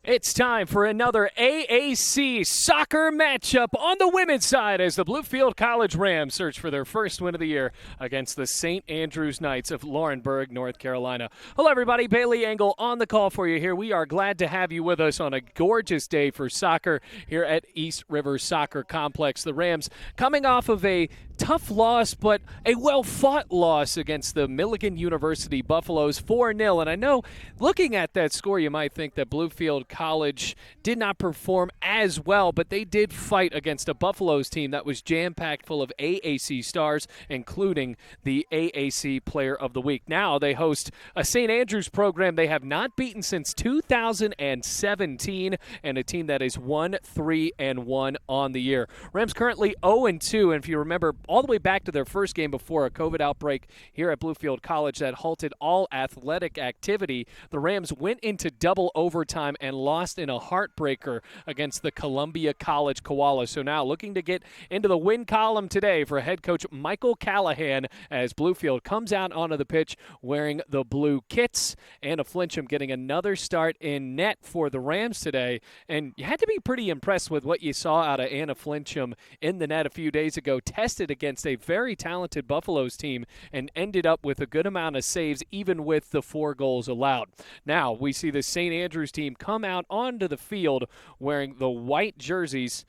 It's time for another AAC soccer matchup on the women's side as the Bluefield College Rams search for their first win of the year against the St. Andrews Knights of Laurinburg, North Carolina. Hello, everybody. Bailey Engel on the call for you here. We are glad to have you with us on a gorgeous day for soccer here at East River Soccer Complex. The Rams coming off of a tough loss, but a well-fought loss against the Milligan University Buffaloes, 4-0. And I know, looking at that score, you might think that Bluefield College did not perform as well, but they did fight against a Buffaloes team that was jam-packed full of AAC stars, including the AAC Player of the Week. Now they host a St. Andrews program they have not beaten since 2017, and a team that is 1-3-1 on the year. Rams currently 0-2, and if you remember, all the way back to their first game before a COVID outbreak here at Bluefield College that halted all athletic activity, the Rams went into double overtime and lost in a heartbreaker against the Columbia College Koalas. So now looking to get into the win column today for head coach Michael Callahan as Bluefield comes out onto the pitch wearing the blue kits. Anna Flincham getting another start in net for the Rams today. And you had to be pretty impressed with what you saw out of Anna Flincham in the net a few days ago. Tested against a very talented Buffaloes team and ended up with a good amount of saves even with the 4 goals allowed. Now we see the St. Andrews team come out onto the field wearing the white jerseys.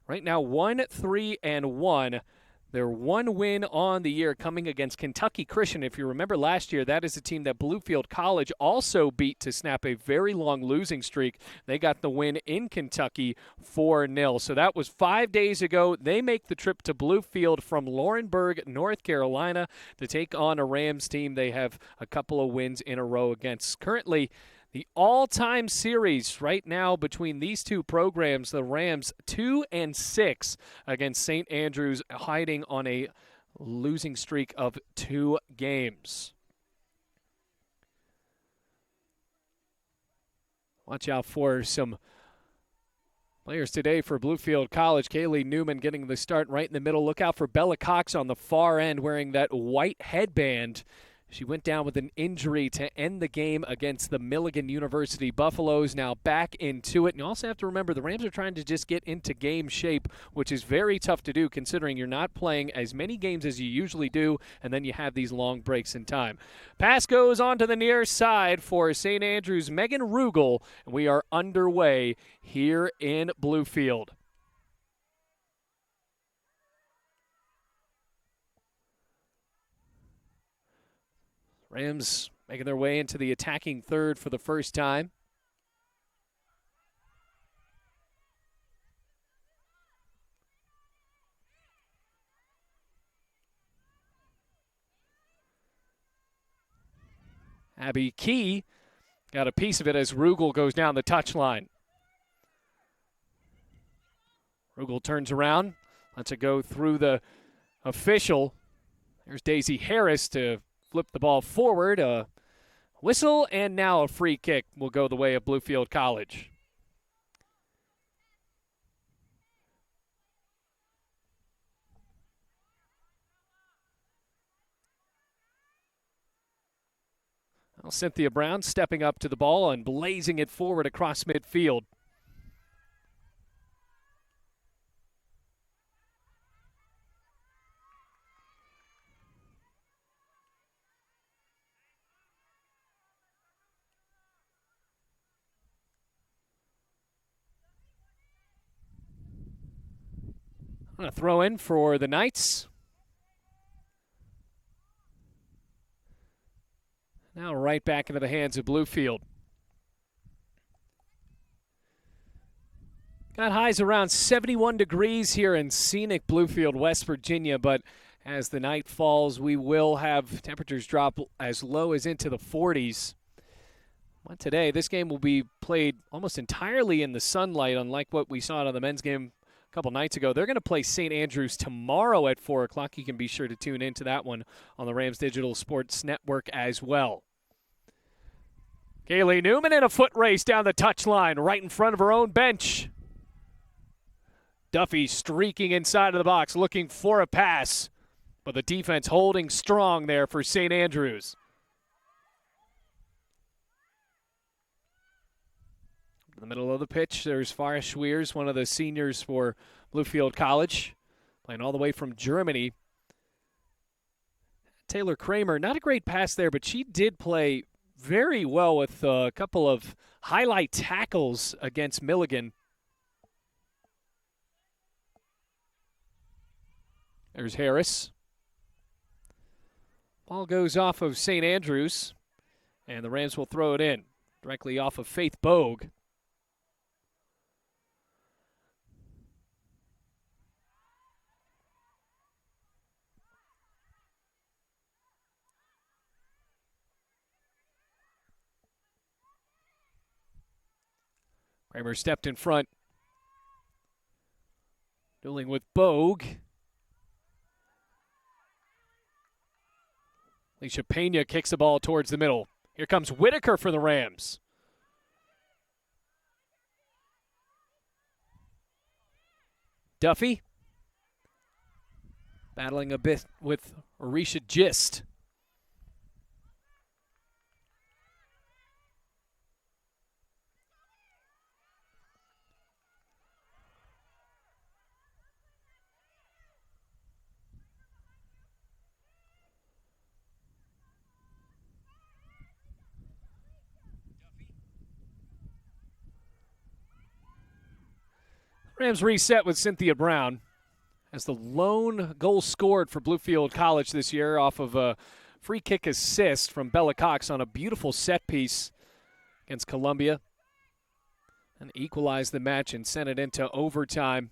Right now 1-3-1. Their one win on the year coming against Kentucky Christian. If you remember last year, that is a team that Bluefield College also beat to snap a very long losing streak. They got the win in Kentucky 4-0. So that was 5 days ago. They make the trip to Bluefield from Laurinburg, North Carolina to take on a Rams team they have a couple of wins in a row against. Currently, the all-time series right now between these two programs, the Rams 2-6 against St. Andrews, hiding on a losing streak of 2 games. Watch out for some players today for Bluefield College. Kaylee Newman getting the start right in the middle. Look out for Bella Cox on the far end wearing that white headband. She went down with an injury to end the game against the Milligan University Buffaloes. Now back into it. And you also have to remember the Rams are trying to just get into game shape, which is very tough to do considering you're not playing as many games as you usually do, and then you have these long breaks in time. Pass goes on to the near side for St. Andrews' Megan Rugel, and we are underway here in Bluefield. Rams making their way into the attacking third for the first time. Abby Key got a piece of it as Rugel goes down the touchline. Rugel turns around, lets it go through the official. There's Daisy Harris to flip the ball forward, a whistle, and now a free kick will go the way of Bluefield College. Well, Cynthia Brown stepping up to the ball and blazing it forward across midfield. A throw in for the Knights. Now right back into the hands of Bluefield. Got highs around 71 degrees here in scenic Bluefield, West Virginia, but as the night falls, we will have temperatures drop as low as into the 40s. But today, this game will be played almost entirely in the sunlight, unlike what we saw in the men's game a couple nights ago. They're going to play St. Andrews tomorrow at 4 o'clock. You can be sure to tune into that one on the Rams Digital Sports Network as well. Kaylee Newman in a foot race down the touchline right in front of her own bench. Duffy streaking inside of the box looking for a pass, but the defense holding strong there for St. Andrews. In the middle of the pitch, there's Farah Schweers, one of the seniors for Bluefield College, playing all the way from Germany. Taylor Kramer, not a great pass there, but she did play very well with a couple of highlight tackles against Milligan. There's Harris. Ball goes off of St. Andrews, and the Rams will throw it in directly off of Faith Bogue. Kramer stepped in front, dueling with Bogue. Alicia Pena kicks the ball towards the middle. Here comes Whitaker for the Rams. Duffy battling a bit with Orisha Gist. Rams reset with Cynthia Brown as the lone goal scored for Bluefield College this year off of a free kick assist from Bella Cox on a beautiful set piece against Columbia, and equalized the match and sent it into overtime.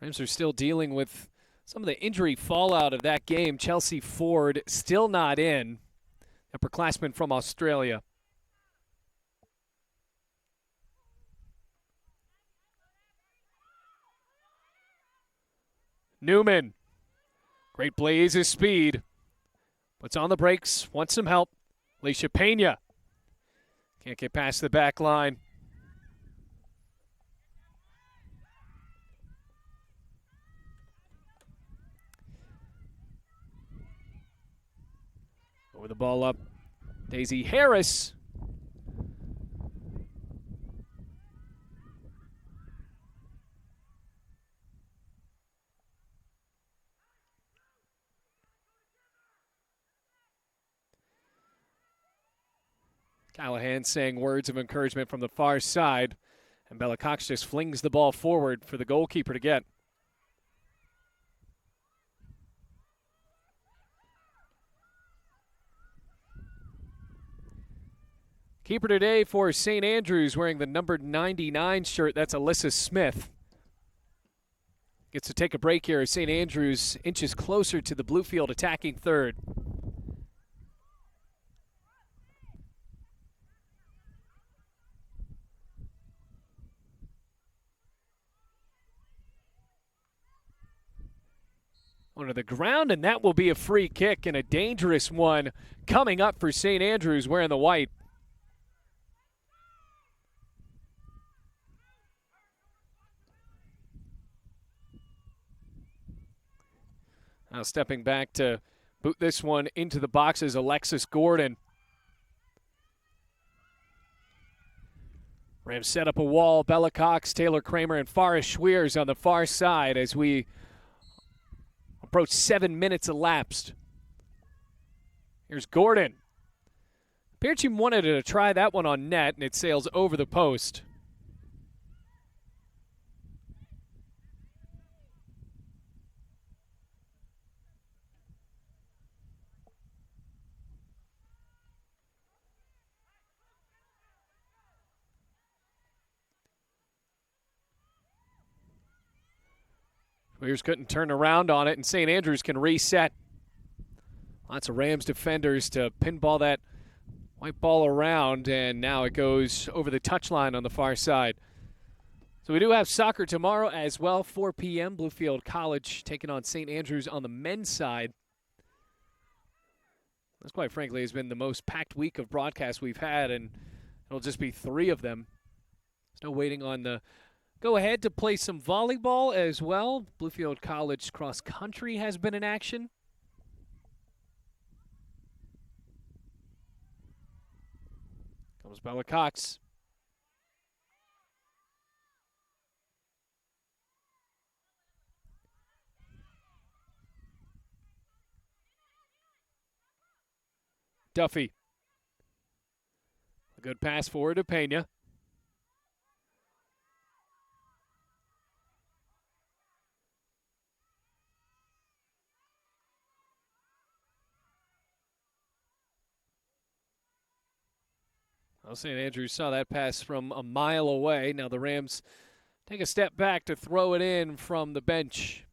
Rams are still dealing with some of the injury fallout of that game. Chelsea Ford still not in, upperclassman from Australia. Newman, great blaze of speed, puts on the brakes, wants some help. Alicia Pena can't get past the back line. Over the ball up, Daisy Harris. Callahan saying words of encouragement from the far side, and Bella Cox just flings the ball forward for the goalkeeper to get. Keeper today for St. Andrews wearing the number 99 shirt. That's Alyssa Smith. Gets to take a break here as St. Andrews inches closer to the Bluefield attacking third. Onto the ground, and that will be a free kick, and a dangerous one coming up for St. Andrews wearing the white. Now stepping back to boot this one into the box is Alexis Gordon. Rams set up a wall. Bella Cox, Taylor Kramer, and Farah Schweers on the far side as we approach 7 minutes elapsed. Here's Gordon. Appeared she wanted to try that one on net, and it sails over the post. Wears couldn't turn around on it, and St. Andrews can reset. Lots of Rams defenders to pinball that white ball around, and now it goes over the touchline on the far side. So we do have soccer tomorrow as well, 4 p.m. Bluefield College taking on St. Andrews on the men's side. This, quite frankly, has been the most packed week of broadcasts we've had, and it'll just be 3 of them. Still waiting on the go ahead to play some volleyball as well. Bluefield College cross country has been in action. Comes Bella Cox. Duffy. A good pass forward to Pena. Well, St. Andrews saw that pass from a mile away. Now the Rams take a step back to throw it in from the bench.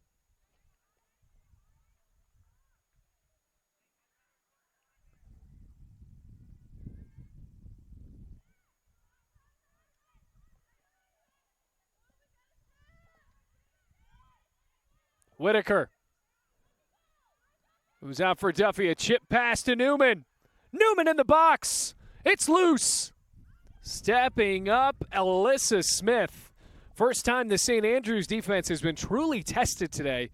Whitaker. Who's out for Duffy? A chip pass to Newman. Newman in the box. It's loose. Stepping up, Alyssa Smith. First time the St. Andrews defense has been truly tested today.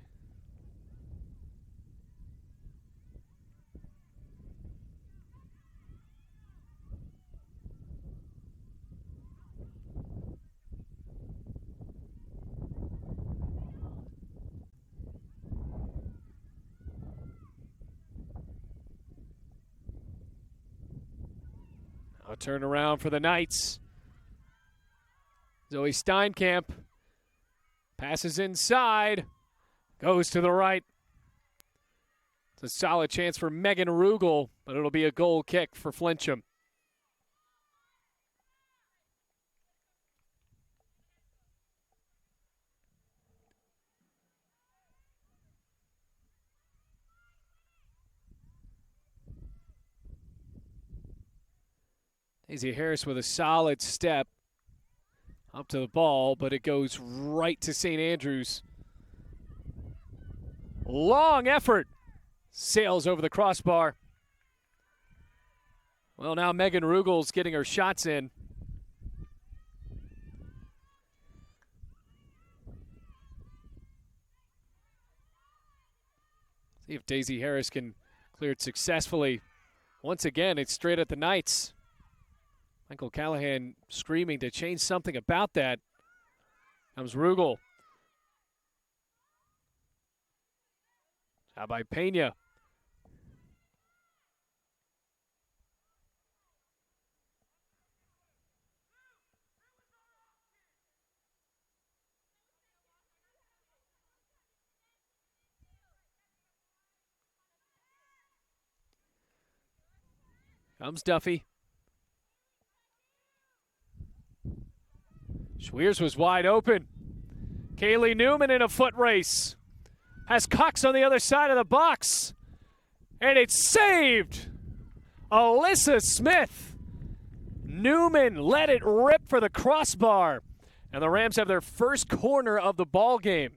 A turnaround for the Knights. Zoe Steinkamp passes inside, goes to the right. It's a solid chance for Megan Rugel, but it'll be a goal kick for Flincham. Daisy Harris with a solid step up to the ball, but it goes right to St. Andrews. Long effort. Sails over the crossbar. Well, now Megan Rugel's getting her shots in. See if Daisy Harris can clear it successfully. Once again, it's straight at the Knights. Michael Callahan screaming to change something about that. Comes Rugel. How by Pena. Comes Duffy. Schweers was wide open. Kaylee Newman in a foot race. Has Cox on the other side of the box. And it's saved. Alyssa Smith. Newman let it rip for the crossbar. And the Rams have their first corner of the ball game.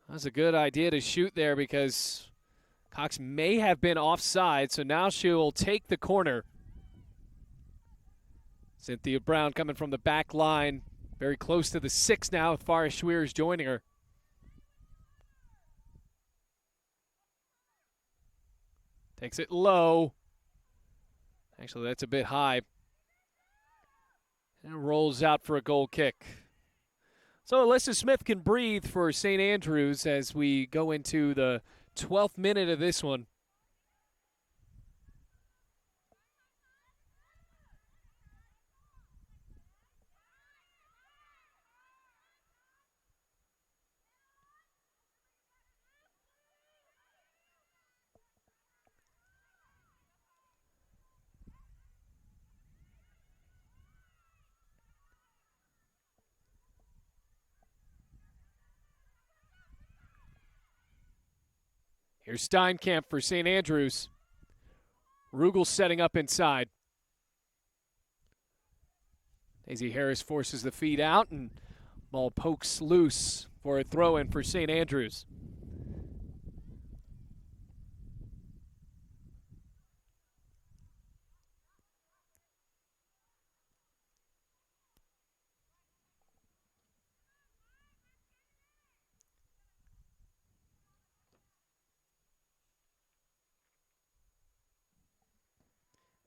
That's a good idea to shoot there because Cox may have been offside, so now she will take the corner. Cynthia Brown coming from the back line, very close to the 6 now with Farah Schweers joining her. Takes it low. Actually, that's a bit high. And rolls out for a goal kick. So Alyssa Smith can breathe for St. Andrews as we go into the 12th minute of this one. Here's Steinkamp for St. Andrews. Rugel setting up inside. Daisy Harris forces the feed out, and ball pokes loose for a throw-in for St. Andrews.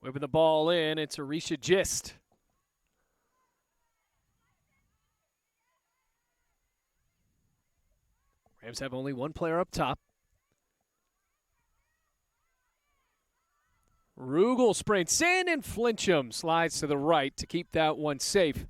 Whipping the ball in, it's Arisha Gist. Rams have only one player up top. Rugel sprints in, and Flincham slides to the right to keep that one safe.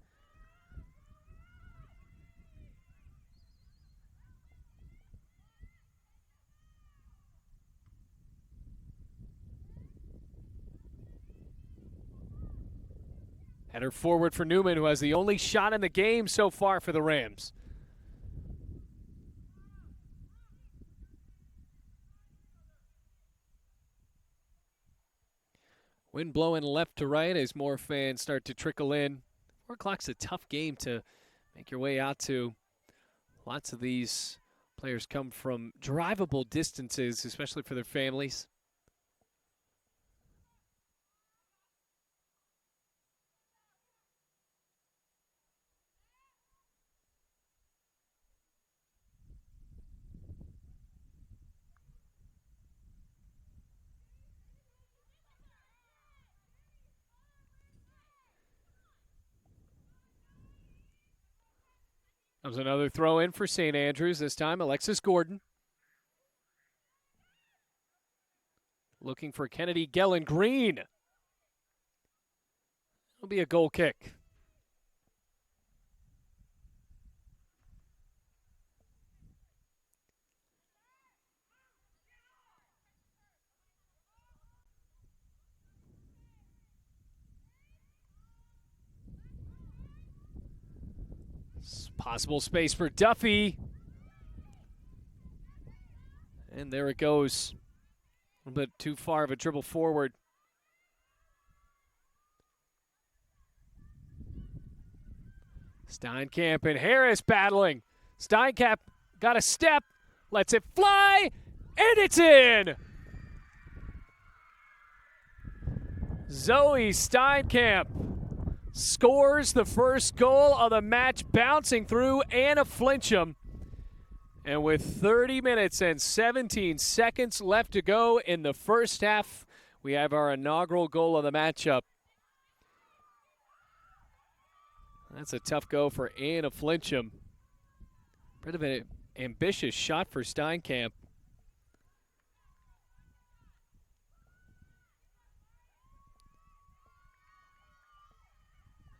Header forward for Newman, who has the only shot in the game so far for the Rams. Wind blowing left to right as more fans start to trickle in. 4 o'clock's a tough game to make your way out to. Lots of these players come from drivable distances, especially for their families. Comes another throw in for St. Andrews, this time Alexis Gordon. Looking for Kennedy Gellin Green. It'll be a goal kick. Possible space for Duffy. And there it goes. A little bit too far of a dribble forward. Steinkamp and Harris battling. Steinkamp got a step, lets it fly, and it's in! Zoe Steinkamp scores the first goal of the match, bouncing through Anna Flincham. And with 30 minutes and 17 seconds left to go in the first half, we have our inaugural goal of the matchup. That's a tough go for Anna Flincham. Bit of an ambitious shot for Steinkamp.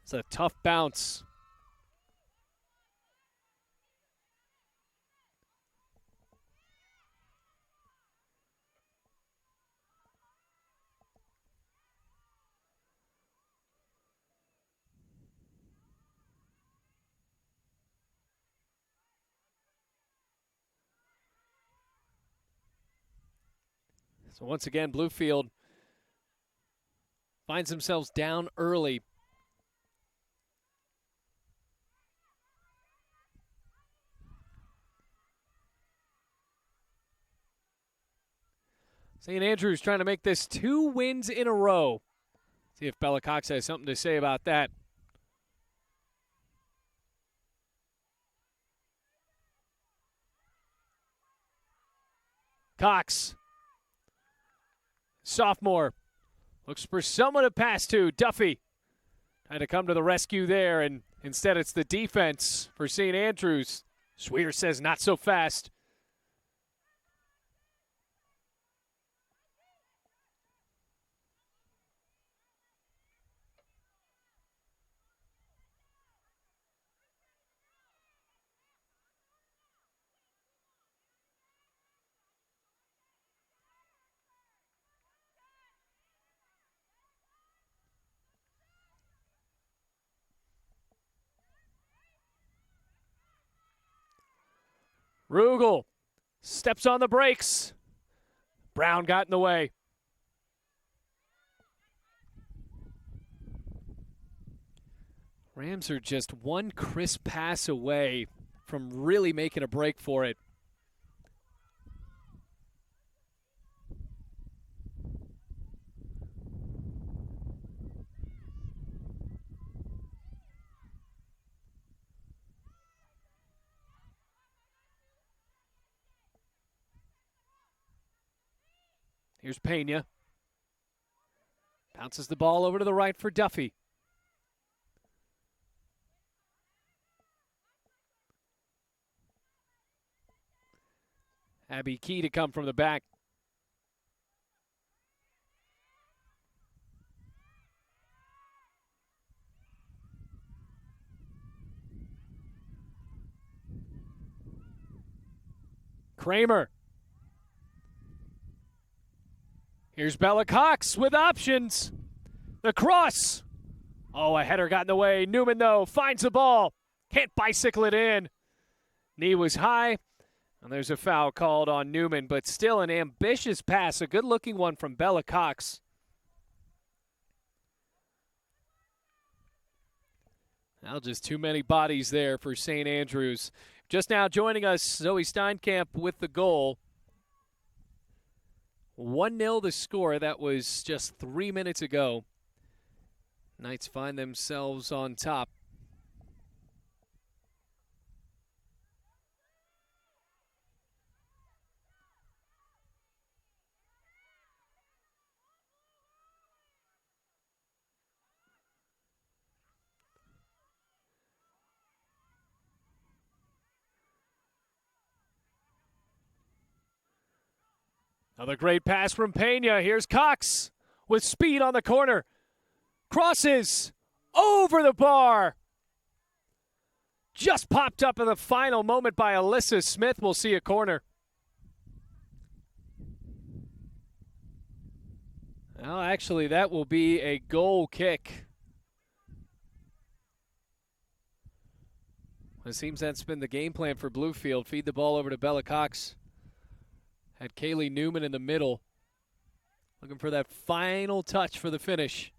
It's a tough bounce. So once again, Bluefield finds themselves down early. St. Andrews trying to make this 2 wins in a row. See if Bella Cox has something to say about that. Cox, sophomore, looks for someone to pass to. Duffy trying to come to the rescue there, and instead it's the defense for St. Andrews. Sweer says not so fast. Rugel steps on the brakes. Brown got in the way. Rams are just one crisp pass away from really making a break for it. Here's Pena. Bounces the ball over to the right for Duffy. Abby Key to come from the back. Kramer. Here's Bella Cox with options. The cross. Oh, a header got in the way. Newman, though, finds the ball. Can't bicycle it in. Knee was high. And there's a foul called on Newman, but still an ambitious pass. A good-looking one from Bella Cox. Now just too many bodies there for St. Andrews. Just now joining us, Zoe Steinkamp with the goal. 1-0 the score. That was just 3 minutes ago. Knights find themselves on top. Another great pass from Pena. Here's Cox with speed on the corner. Crosses over the bar. Just popped up in the final moment by Alyssa Smith. We'll see a corner. Well, actually, that will be a goal kick. It seems that's been the game plan for Bluefield. Feed the ball over to Bella Cox. Had Kaylee Newman in the middle. Looking for that final touch for the finish.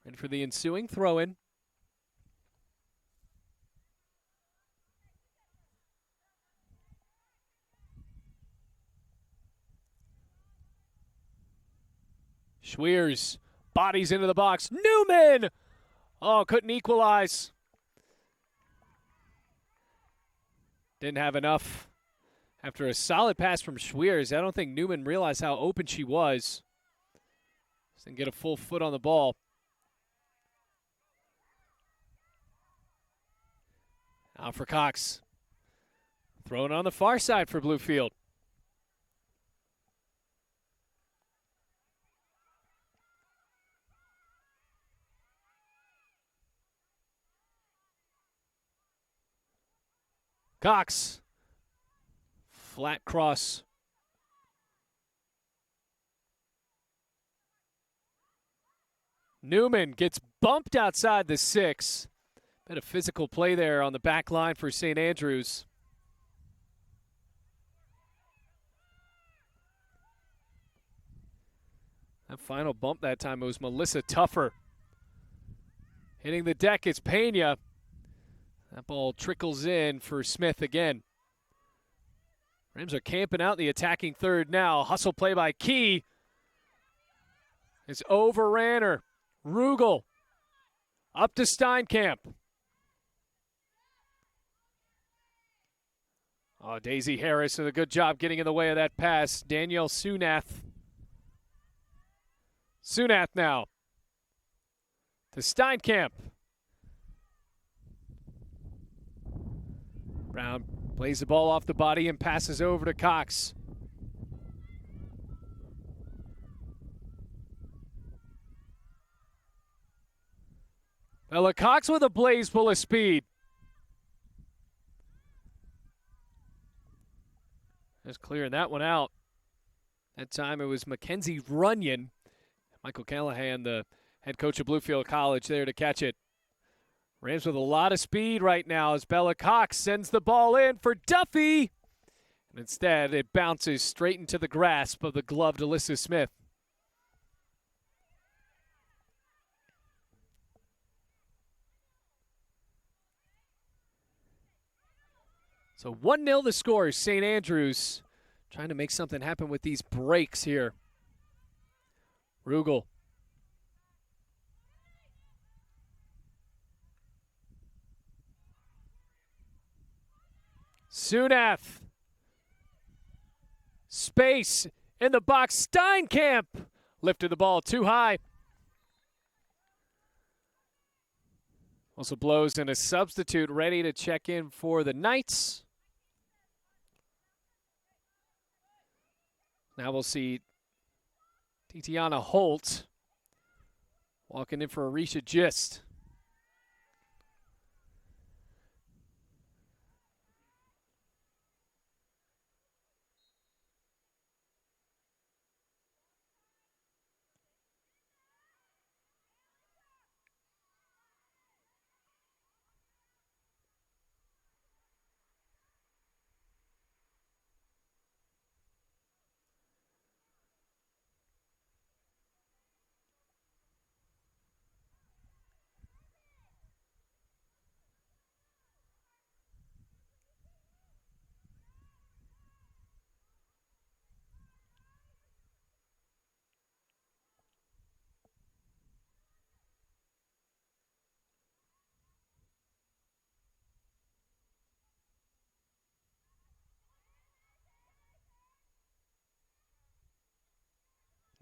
And for the ensuing throw-in. Schweers bodies into the box. Newman! Oh, couldn't equalize. Didn't have enough. After a solid pass from Schweers, I don't think Newman realized how open she was. Didn't get a full foot on the ball. Out for Cox. Thrown on the far side for Bluefield. Cox. Flat cross. Newman gets bumped outside the 6. Bit of physical play there on the back line for St. Andrews. That final bump that time, it was Melissa Tuffer. Hitting the deck, it's Pena. That ball trickles in for Smith again. Rams are camping out the attacking third now. Hustle play by Key. It's overran her. Rugel up to Steinkamp. Oh, Daisy Harris did a good job getting in the way of that pass. Danielle Sunath. Sunath now to Steinkamp. Brown plays the ball off the body and passes over to Cox. Bella Cox with a blaze full of speed. Just clearing that one out. That time it was Mackenzie Runyon. Michael Callahan, the head coach of Bluefield College, there to catch it. Rams with a lot of speed right now as Bella Cox sends the ball in for Duffy. And instead, it bounces straight into the grasp of the gloved Alyssa Smith. So 1-0 the score. St. Andrews trying to make something happen with these breaks here. Rugel. Sunath. Space in the box. Steinkamp lifted the ball too high. Also blows in a substitute ready to check in for the Knights. Now we'll see Titiana Holt walking in for Arisha Gist.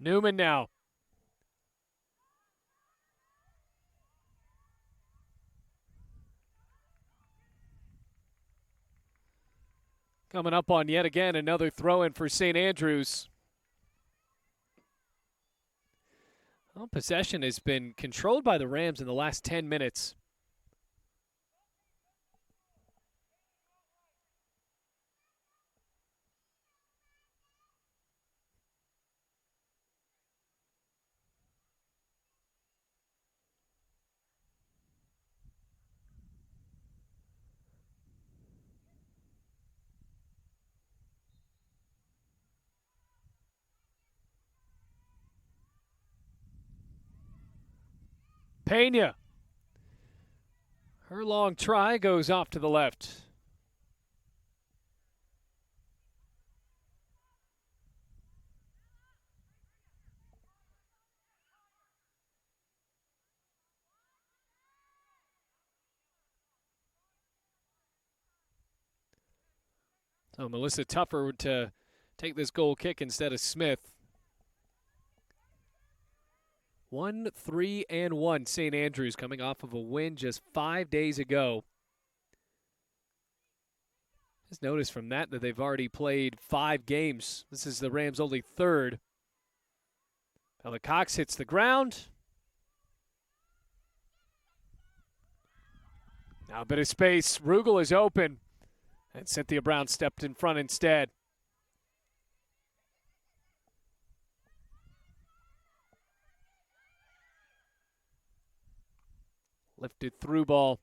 Newman now. Coming up on yet again another throw-in for St. Andrews. Well, possession has been controlled by the Rams in the last 10 minutes. Pena. Her long try goes off to the left. So Melissa Tuffer to take this goal kick instead of Smith. 1-3-1 St. Andrews coming off of a win just 5 days ago. Just notice from that they've already played 5 games. This is the Rams' only third. Bella Cox hits the ground. Now a bit of space. Rugel is open. And Cynthia Brown stepped in front instead. Lifted through ball.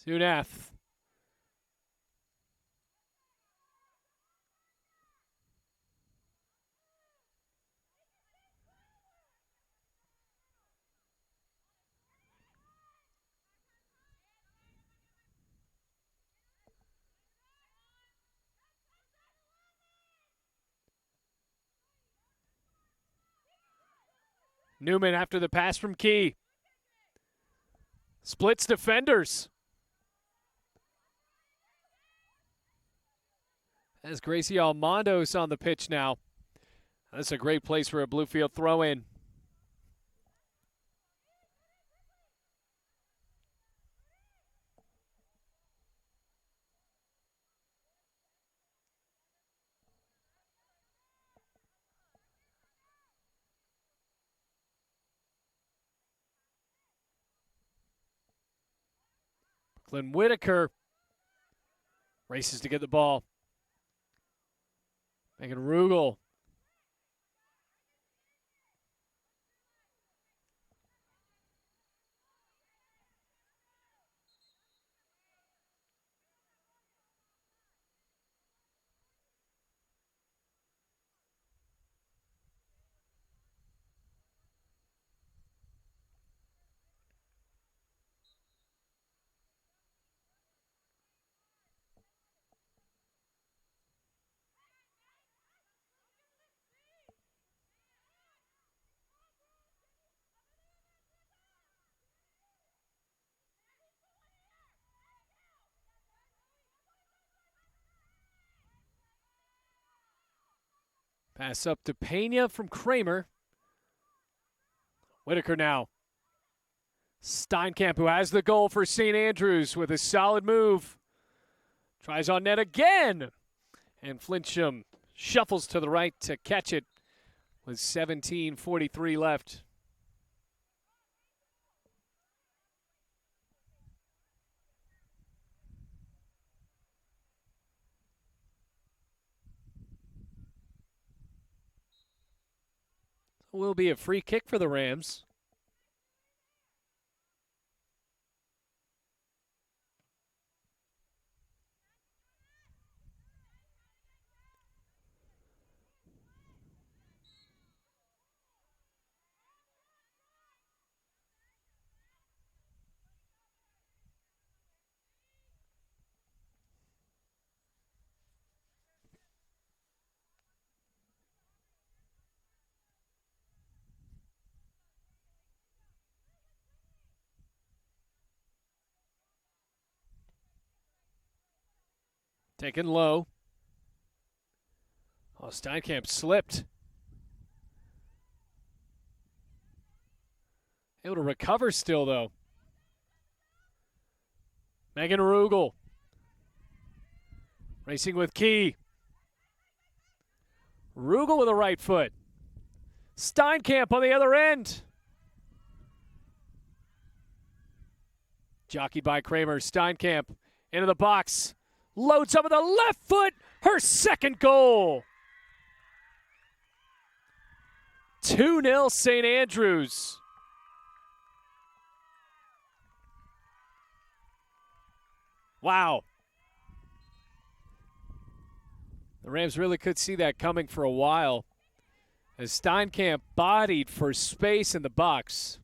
Sunath. Newman after the pass from Key. Splits defenders. As Gracie Almondo's on the pitch now. That's a great place for a Bluefield throw-in. Glenn Whitaker races to get the ball. Megan Rugel. Pass up to Pena from Kramer. Whitaker now. Steinkamp, who has the goal for St. Andrews with a solid move. Tries on net again. And Flincham shuffles to the right to catch it with 17:43 left. Will be a free kick for the Rams. Taken low. Oh, Steinkamp slipped. Able to recover still, though. Megan Rugel. Racing with Key. Rugel with a right foot. Steinkamp on the other end. Jockeyed by Kramer. Steinkamp into the box. Loads up with the left foot. Her second goal. 2-0 St. Andrews. Wow. The Rams really could see that coming for a while as Steinkamp bodied for space in the box.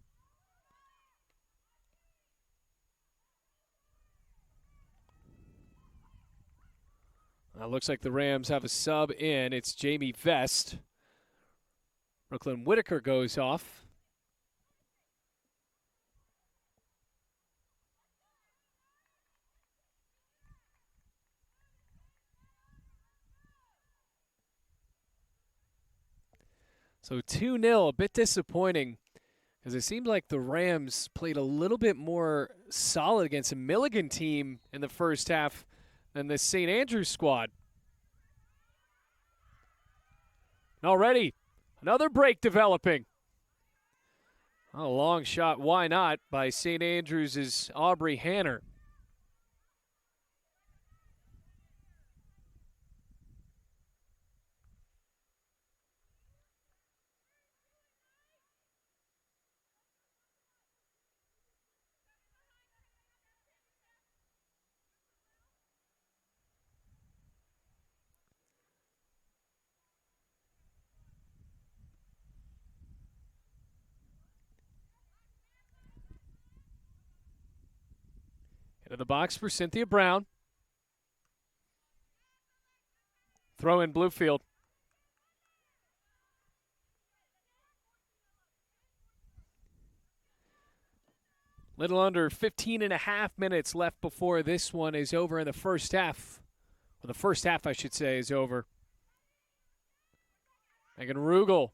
It looks like the Rams have a sub in. It's Jamie Vest. Brooklyn Whitaker goes off. So 2-0, a bit disappointing because it seemed like the Rams played a little bit more solid against a Milligan team in the first half than the St. Andrews squad. And already, another break developing. A long shot, why not, by St. Andrews' Aubrey Hanner. Into the box for Cynthia Brown. Throw in Bluefield. Little under 15 and a half minutes left before this one is over in the first half. Well, the first half, I should say, is over. Megan Rugel.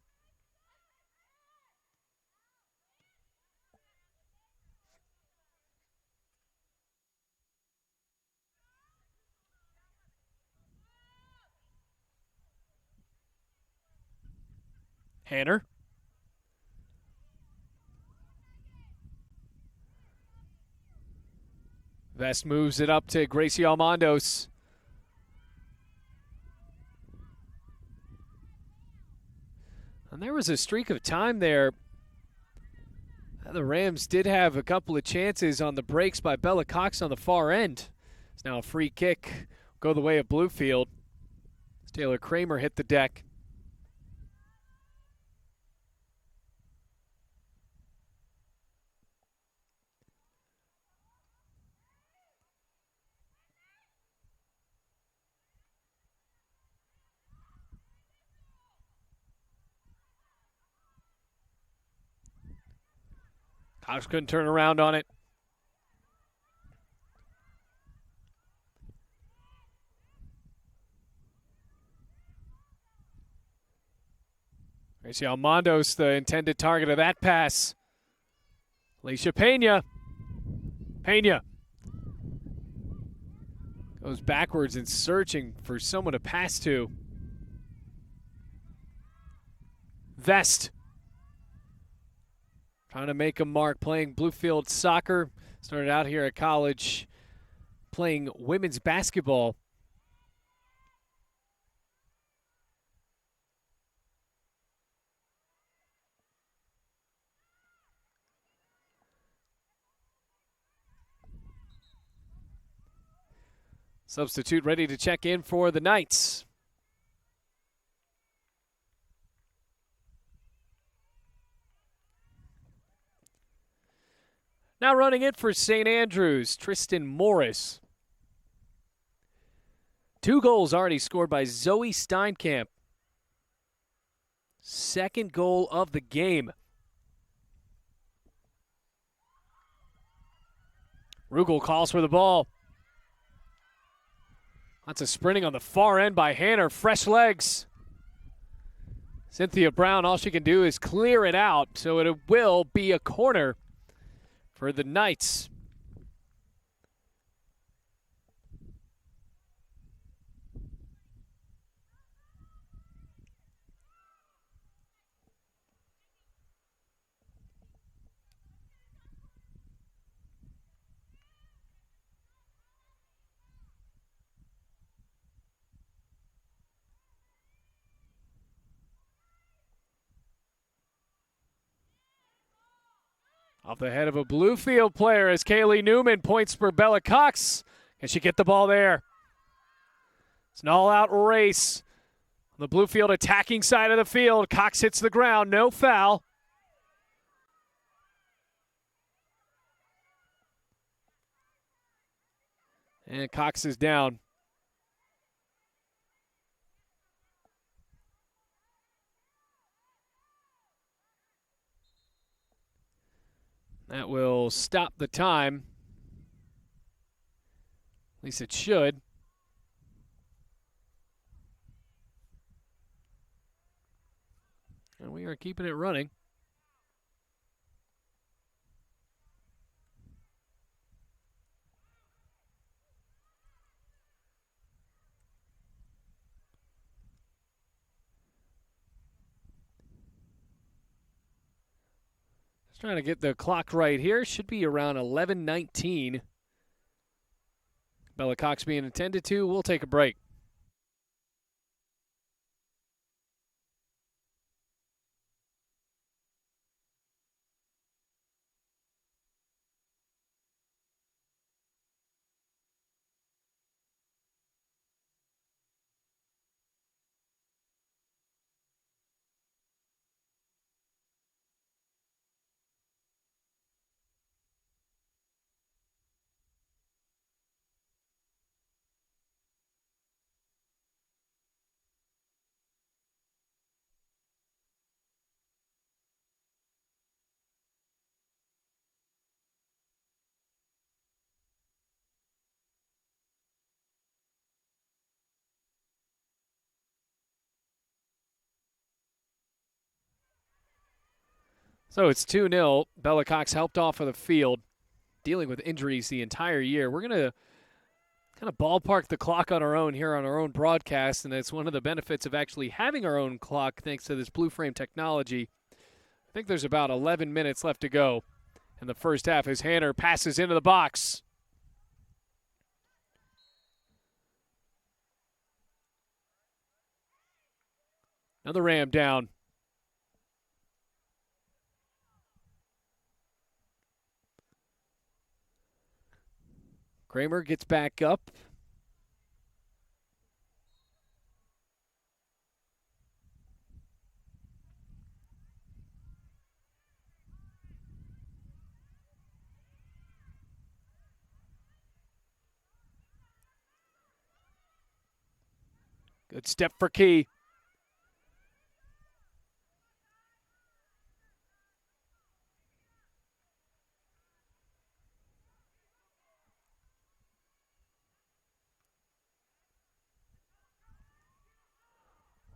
Hanner. Vest moves it up to Gracie Almondos. And there was a streak of time there. The Rams did have a couple of chances on the breaks by Bella Cox on the far end. It's now a free kick. Go the way of Bluefield. Taylor Kramer hit the deck. Cox couldn't turn around on it. Gracie Almondo's the intended target of that pass. Alicia Pena. Pena goes backwards and searching for someone to pass to. Vest trying to make a mark, playing Bluefield soccer. Started out here at college playing women's basketball. Substitute ready to check in for the Knights. Now running it for St. Andrews, Tristan Morris. 2 goals already scored by Zoe Steinkamp. Second goal of the game. Rugel calls for the ball. Lots of sprinting on the far end by Hanner. Fresh legs. Cynthia Brown, all she can do is clear it out, so it will be a corner for the Knights. Off the head of a Bluefield player as Kaylee Newman points for Bella Cox. Can she get the ball there? It's an all-out race. On the Bluefield attacking side of the field, Cox hits the ground, no foul. And Cox is down. That will stop the time. At least it should. And we are keeping it running. Just trying to get the clock right here. Should be around 11:19. Bella Cox being attended to. We'll take a break. So it's 2-0. Bella Cox helped off of the field, dealing with injuries the entire year. We're going to kind of ballpark the clock on our own here on our own broadcast, and it's one of the benefits of actually having our own clock thanks to this Blue Frame technology. I think there's about 11 minutes left to go in the first half as Hanner passes into the box. Another Ram down. Kramer gets back up. Good step for Key.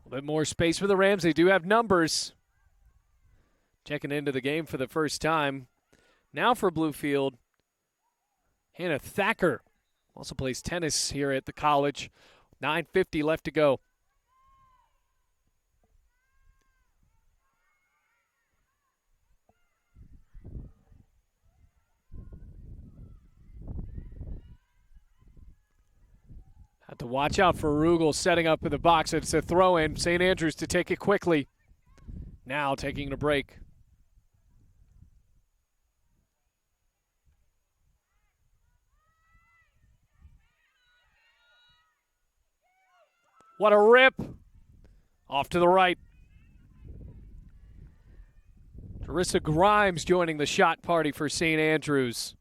A bit more space for the Rams. They do have numbers. checking into the game for the first time. Now for Bluefield, Hannah Thacker also plays tennis here at the college. 9:50 left to go. Have to watch out for Rugel setting up in the box. It's a throw-in. St. Andrews to take it quickly. Now taking a break. What a rip. Off to the right. Teresa Grimes joining the shot party for St. Andrews.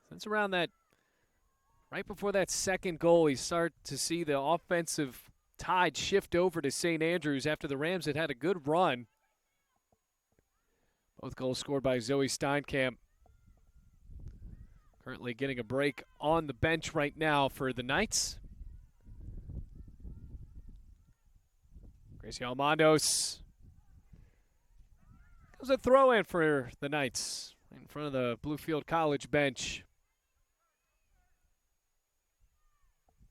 Since around that, right before that second goal, you start to see the offensive tide shift over to St. Andrews after the Rams had a good run. Both goals scored by Zoe Steinkamp. Currently getting a break on the bench right now for the Knights. Gracie Almondos. That was a throw-in for the Knights in front of the Bluefield College bench.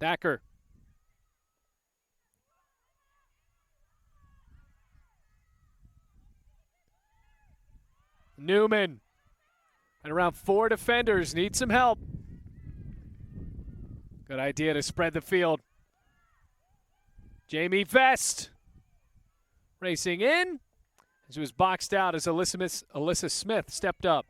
Thacker. Newman. And around 4 defenders. Need some help. Good idea to spread the field. Jamie Vest. Racing in. She was boxed out as Alyssa Smith stepped up.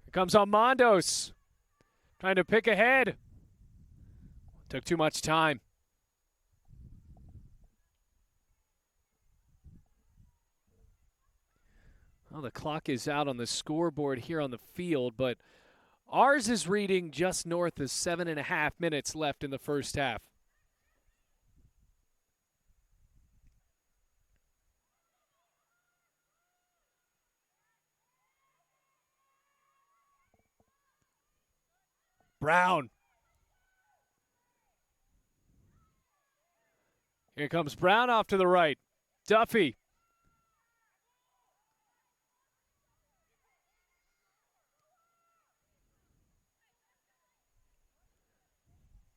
Here comes Almondos. Trying to pick ahead. Took too much time. Well, the clock is out on the scoreboard here on the field, but ours is reading just north of 7.5 minutes left in the first half. Brown. Here comes Brown off to the right. Duffy.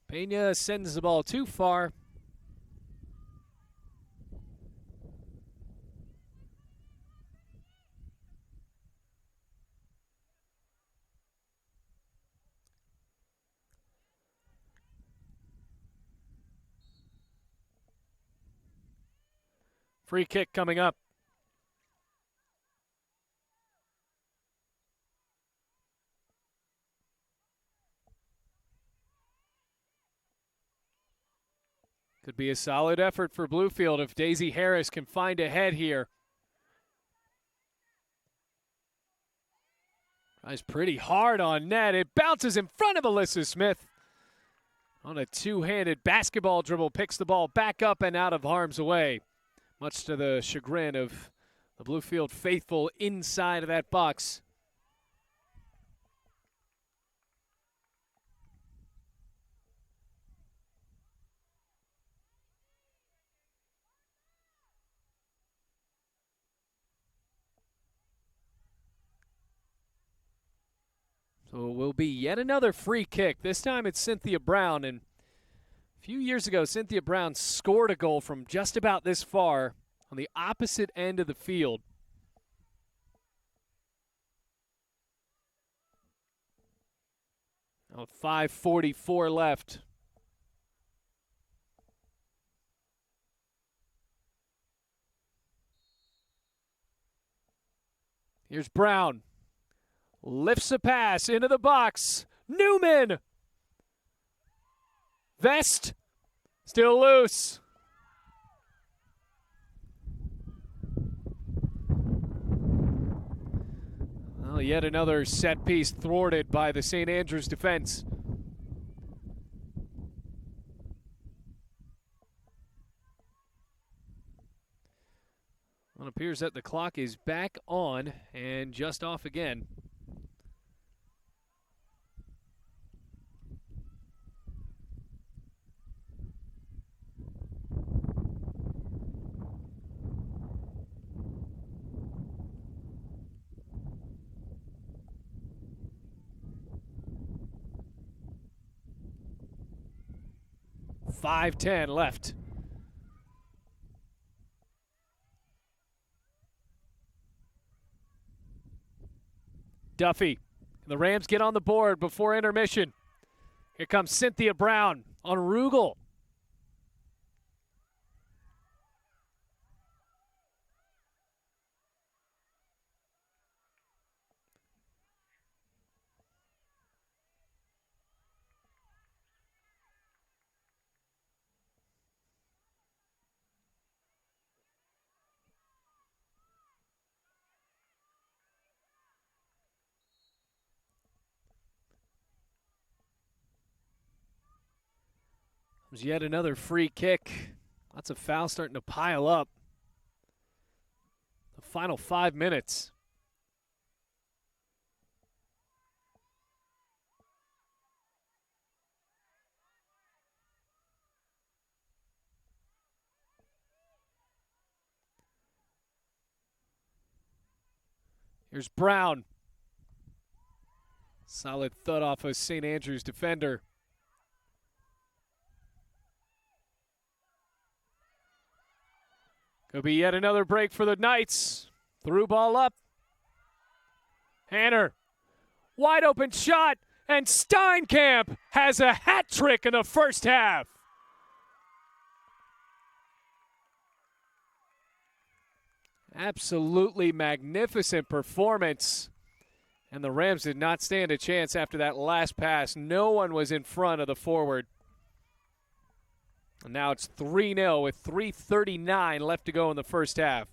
Pena sends the ball too far. Free kick coming up. Could be a solid effort for Bluefield if Daisy Harris can find a head here. Tries pretty hard on net. It bounces in front of Alyssa Smith. On a two-handed basketball dribble, picks the ball back up and out of harm's way. Much to the chagrin of the Bluefield faithful inside of that box. So it will be yet another free kick. This time it's Cynthia Brown. And a few years ago, Cynthia Brown scored a goal from just about this far on the opposite end of the field. Now 5:44 left. Here's Brown. Lifts a pass into the box. Newman. Vest. Still loose. Well, yet another set piece thwarted by the St. Andrews defense. Well, it appears that the clock is back on and just off again. 5:10 left. Duffy. The Rams get on the board before intermission. Here comes Cynthia Brown on Rugel. There's yet another free kick. Lots of fouls starting to pile up. The final 5 minutes. Here's Brown. Solid thud off a St. Andrews defender. Could be yet another break for the Knights. Through ball up. Hanner. Wide open shot. And Steinkamp has a hat trick in the first half. Absolutely magnificent performance. And the Rams did not stand a chance after that last pass. No one was in front of the forward. And now it's 3-0 with 3:39 left to go in the first half.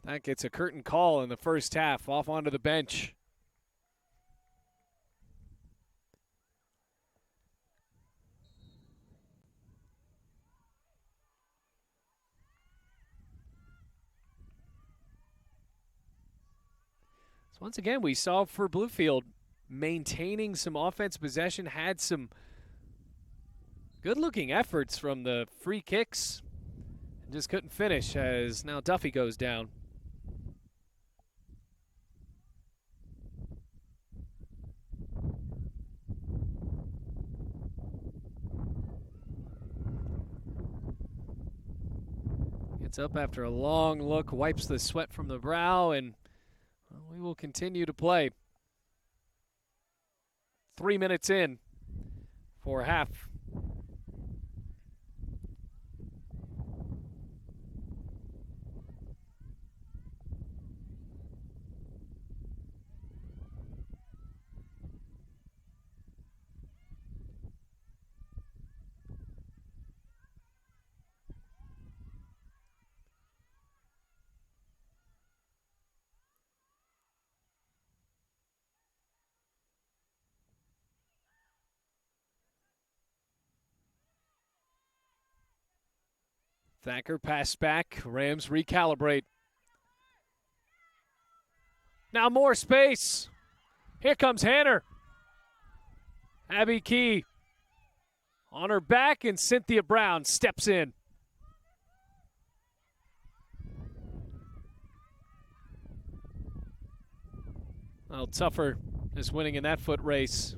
That gets a curtain call in the first half, off onto the bench. So once again, we saw for Bluefield maintaining some offensive possession, had some good-looking efforts from the free kicks, and just couldn't finish as now Duffy goes down. Gets up after a long look, wipes the sweat from the brow, and we will continue to play. 3 minutes in for half. Thacker pass back. Rams recalibrate. Now more space. Here comes Hanner. Abby Key on her back, and Cynthia Brown steps in. A little tougher just winning in that foot race.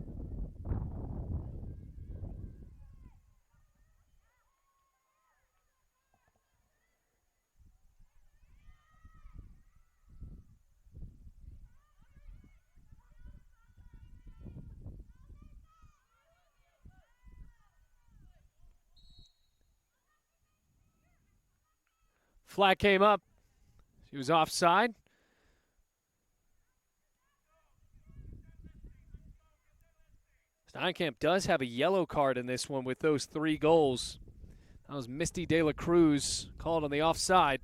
Flag came up. She was offside. Steinkamp does have a yellow card in this one with those 3 goals. That was Misty De La Cruz called on the offside.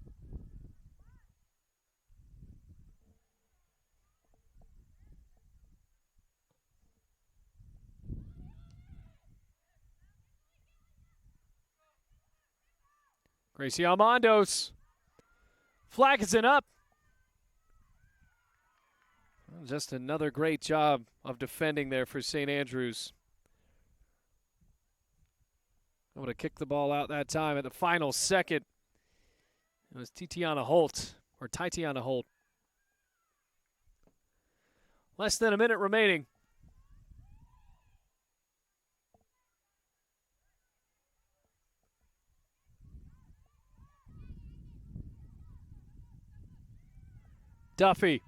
Gracie Almondos. Flag isn't up. Well, just another great job of defending there for St. Andrews. Able to kick the ball out that time at the final second. It was Titiana Holt, or Titiana Holt. Less than a minute remaining. Duffy.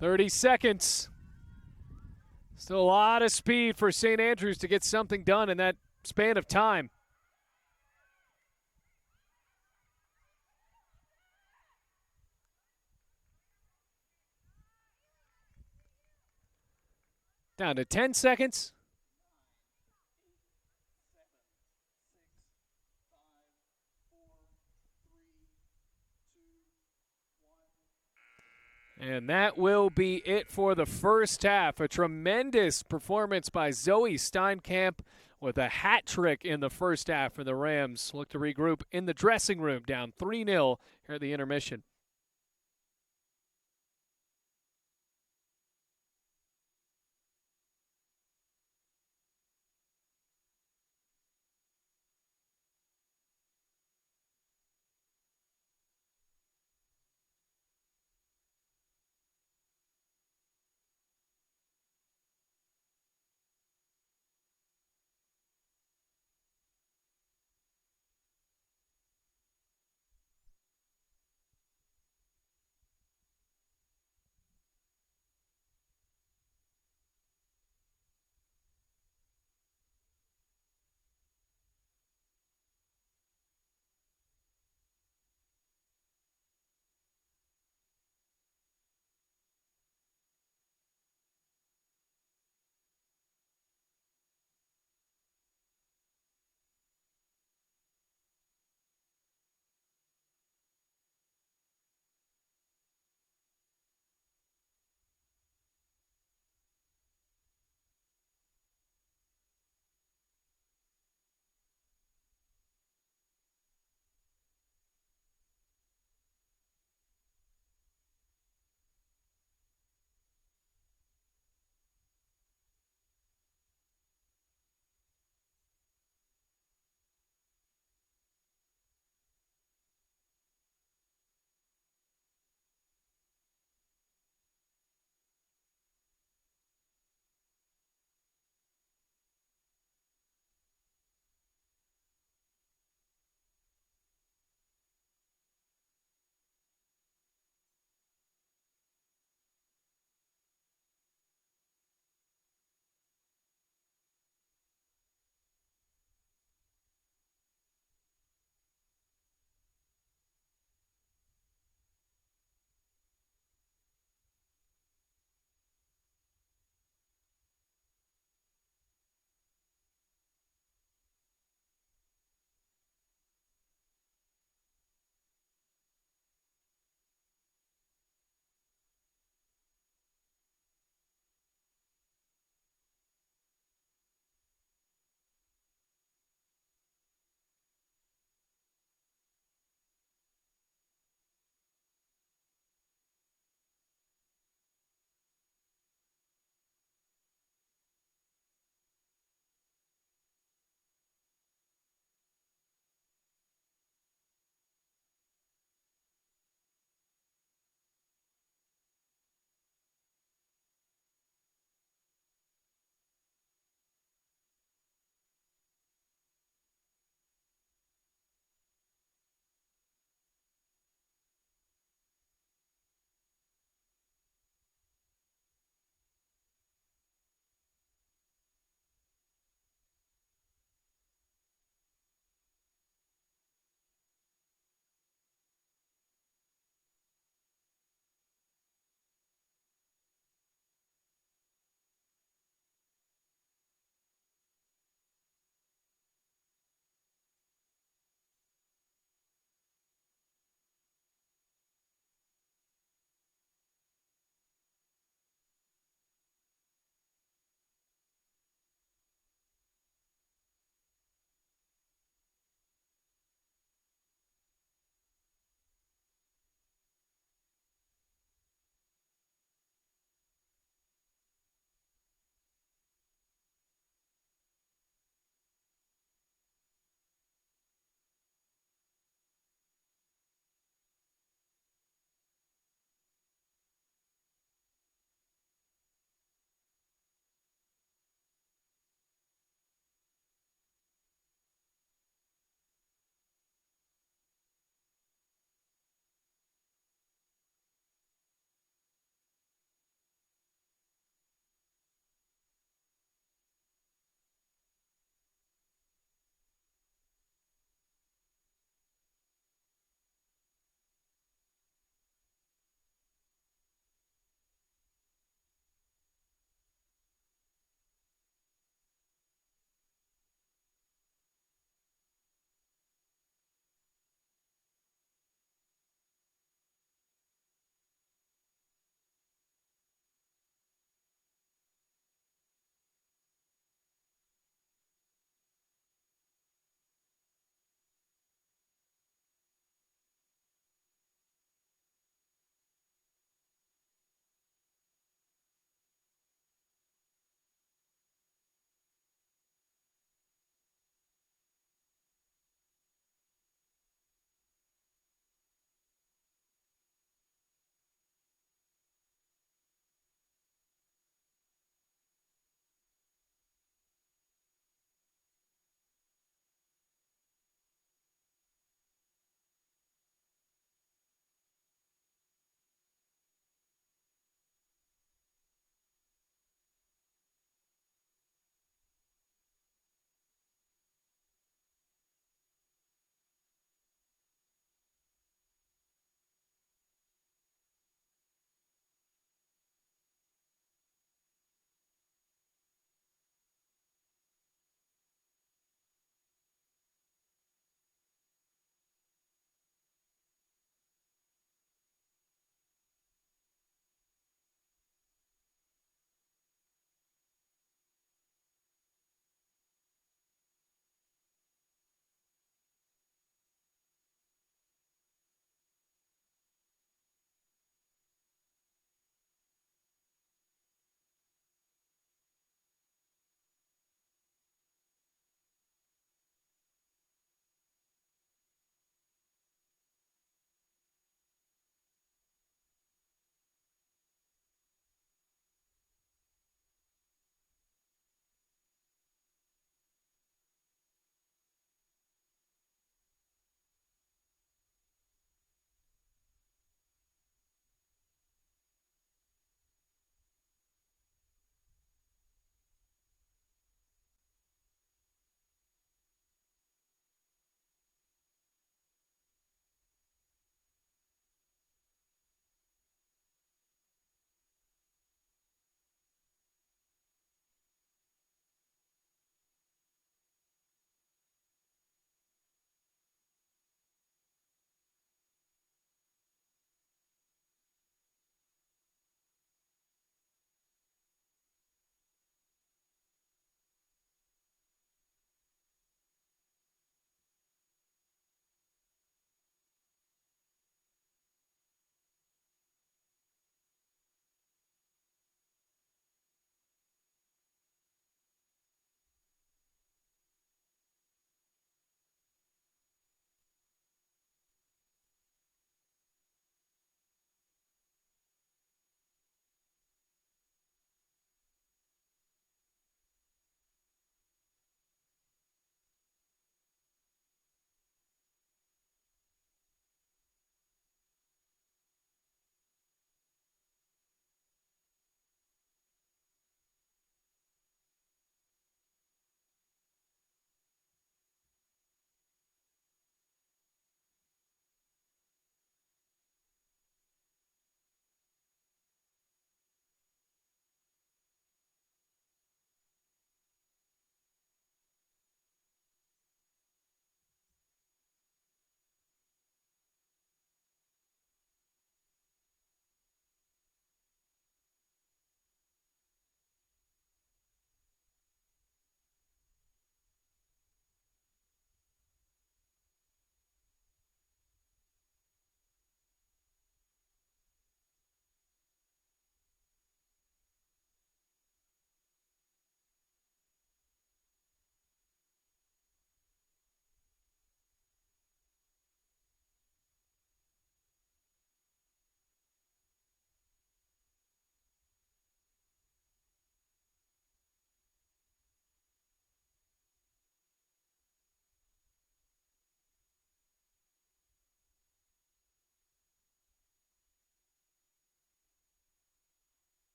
30 seconds. Still a lot of speed for St. Andrews to get something done in that span of time. Down to 10 seconds. And that will be it for the first half. A tremendous performance by Zoe Steinkamp with a hat trick in the first half for the Rams. Look to regroup in the dressing room, down 3-0 here at the intermission.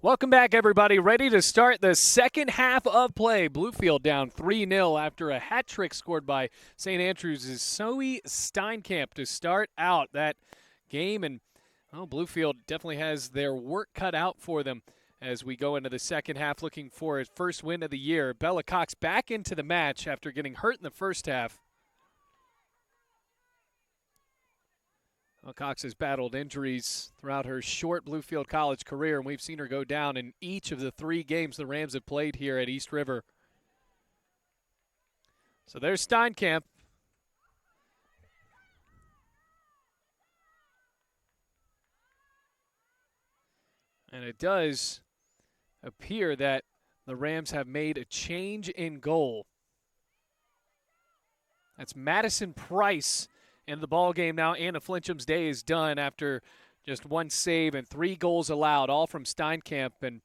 Welcome back, everybody. Ready to start the second half of play. Bluefield down 3-0 after a hat trick scored by St. Andrews' SAU Steinkamp to start out that game. And Bluefield definitely has their work cut out for them as we go into the second half, looking for his first win of the year. Bella Cox back into the match after getting hurt in the first half. Cox has battled injuries throughout her short Bluefield College career, and we've seen her go down in each of the 3 games the Rams have played here at East River. So there's Steinkamp. And it does appear that the Rams have made a change in goal. That's Madison Price in the ball game now. Anna Flincham's day is done after just 1 save and 3 goals allowed, all from Steinkamp. And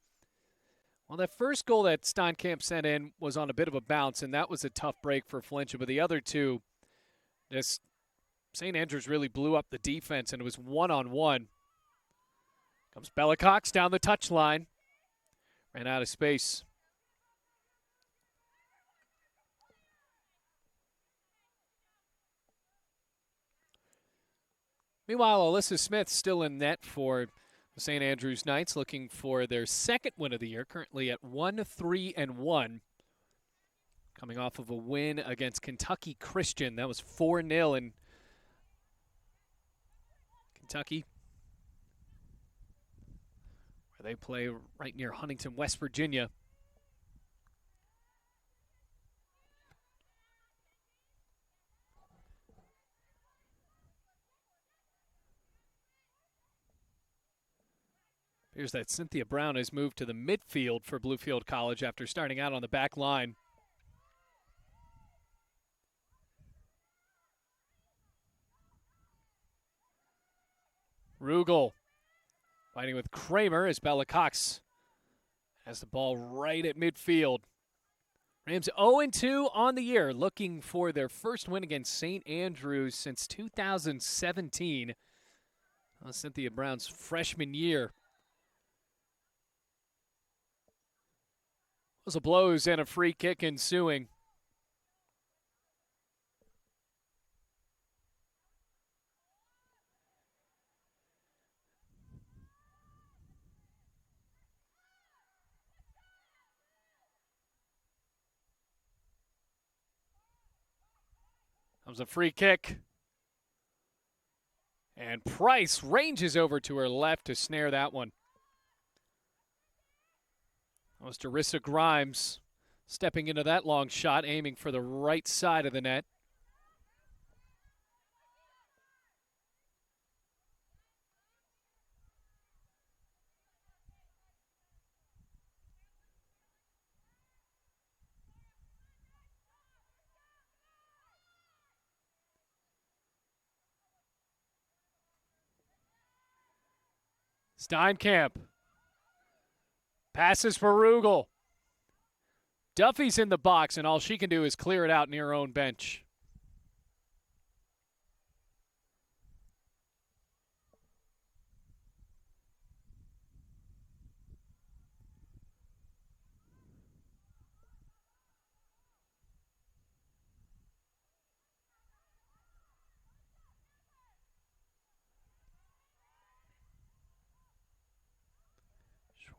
that first goal that Steinkamp sent in was on a bit of a bounce, and that was a tough break for Flincham. But the other 2, St. Andrews really blew up the defense, and it was 1-on-1. Comes Bella Cox down the touchline. Ran out of space. Meanwhile, Alyssa Smith still in net for the St. Andrews Knights, looking for their second win of the year, currently at 1-3-1. Coming off of a win against Kentucky Christian. That was 4-0 in Kentucky, where they play right near Huntington, West Virginia. Here's that Cynthia Brown has moved to the midfield for Bluefield College after starting out on the back line. Rugel fighting with Kramer as Bella Cox has the ball right at midfield. Rams 0-2 on the year, looking for their first win against St. Andrews since 2017. Cynthia Brown's freshman year. Those are blows and a free kick ensuing. Comes a free kick. And Price ranges over to her left to snare that one. That was Darissa Grimes stepping into that long shot, aiming for the right side of the net. Steinkamp passes for Rugel. Duffy's in the box, and all she can do is clear it out near her own bench.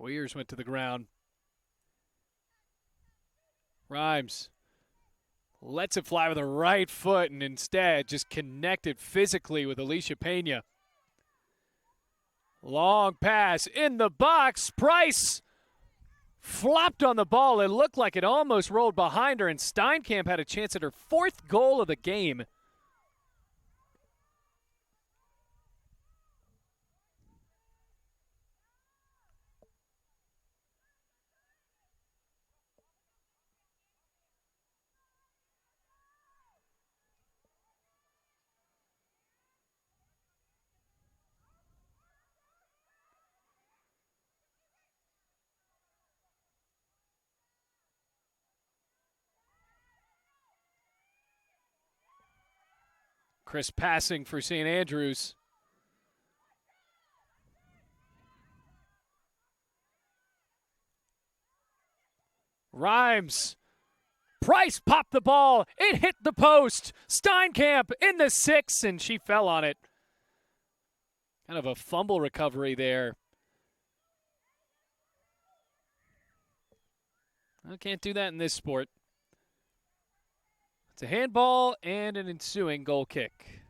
Schweiers went to the ground. Grimes lets it fly with the right foot and instead just connected physically with Alicia Pena. Long pass in the box. Price flopped on the ball. It looked like it almost rolled behind her, and Steinkamp had a chance at her 4th goal of the game. Chris passing for St. Andrews. Rhymes. Price popped the ball. It hit the post. Steinkamp in the 6, and she fell on it. Kind of a fumble recovery there. I can't do that in this sport. It's a handball and an ensuing goal kick.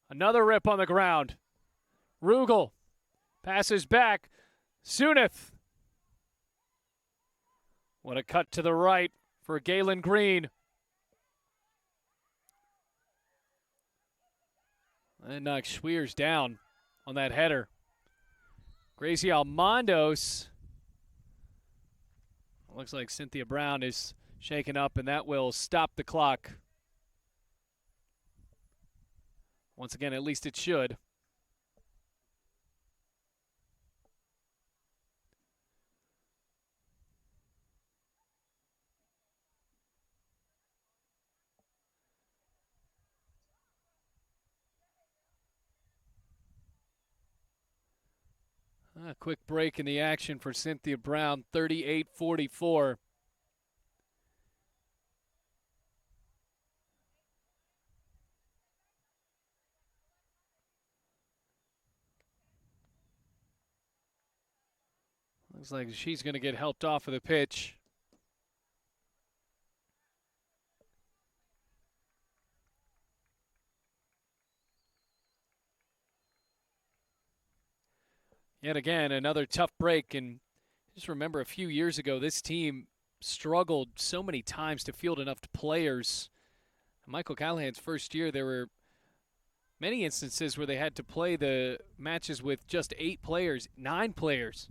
Another rip on the ground. Rugel passes back. Sunith. What a cut to the right for Galen Green. And knocks Schweers down on that header. Gracie Almondos. Looks like Cynthia Brown is shaken up, and that will stop the clock. Once again, at least it should. A quick break in the action for Cynthia Brown, 38-44. Looks like she's going to get helped off of the pitch. Yet again, another tough break. And just remember, a few years ago, this team struggled so many times to field enough players. Michael Callahan's first year, there were many instances where they had to play the matches with just 8 players, 9 players.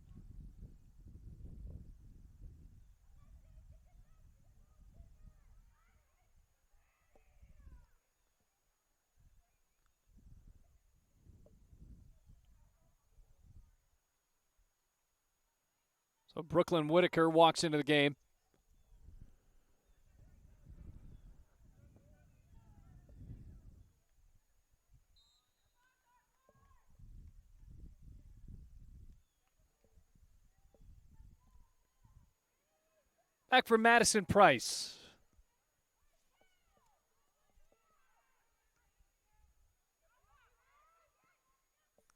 So Brooklyn Whitaker walks into the game. Back for Madison Price.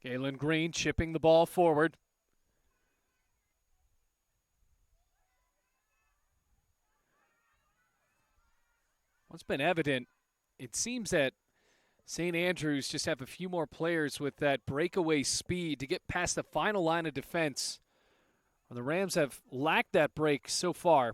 Galen Green chipping the ball forward. What's been evident, it seems that St. Andrews just have a few more players with that breakaway speed to get past the final line of defense. The Rams have lacked that break so far.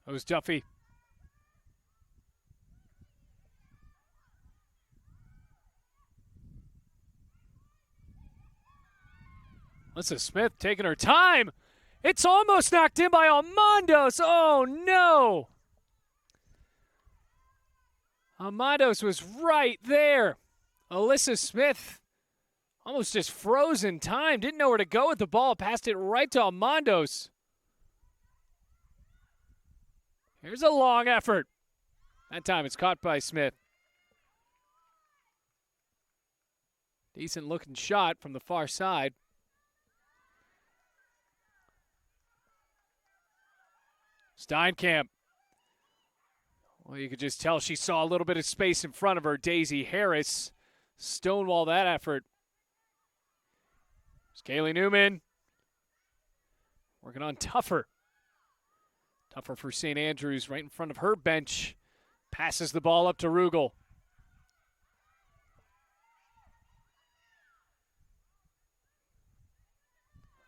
It was Duffy. Alyssa Smith taking her time. It's almost knocked in by Almondos. Oh, no. Almondos was right there. Alyssa Smith almost just froze in time. Didn't know where to go with the ball. Passed it right to Almondos. Here's a long effort. That time it's caught by Smith. Decent looking shot from the far side. Steinkamp. Well, you could just tell she saw a little bit of space in front of her. Daisy Harris stonewall that effort. It's Kaylee Newman working on Tougher. Tougher for St. Andrews right in front of her bench. Passes the ball up to Rugel.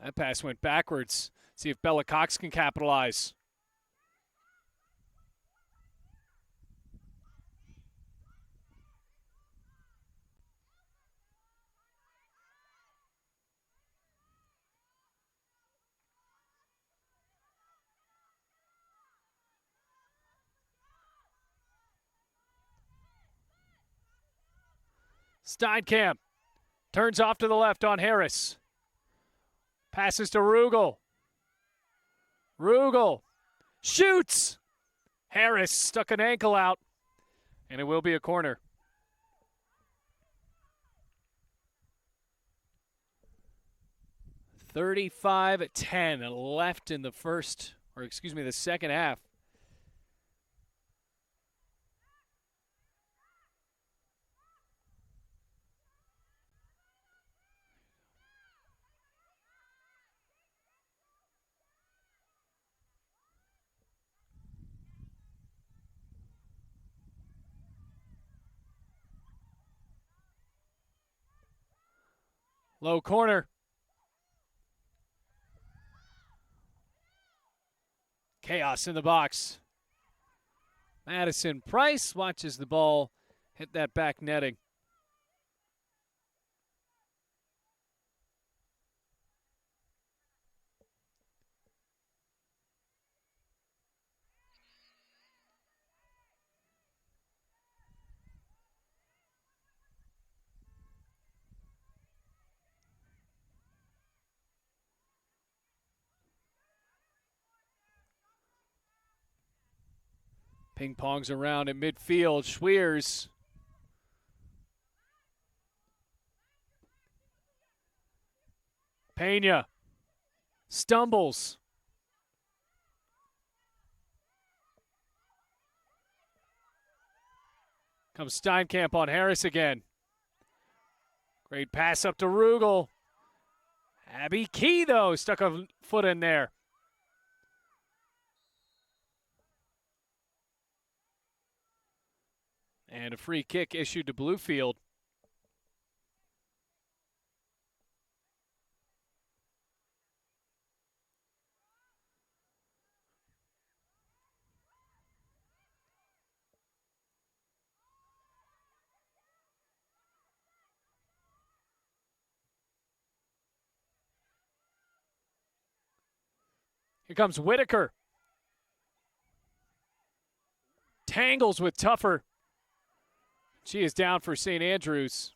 That pass went backwards. See if Bella Cox can capitalize. Steinkamp turns off to the left on Harris. Passes to Rugel. Rugel shoots. Harris stuck an ankle out, and it will be a corner. .35-10 left in the the second half. Low corner. Chaos in the box. Madison Price watches the ball hit that back netting. Ping pongs around at midfield. Schweers. Pena stumbles. Comes Steinkamp on Harris again. Great pass up to Rugel. Abby Key, though, stuck a foot in there. And a free kick issued to Bluefield. Here comes Whitaker. Tangles with Tougher. She is down for St. Andrews.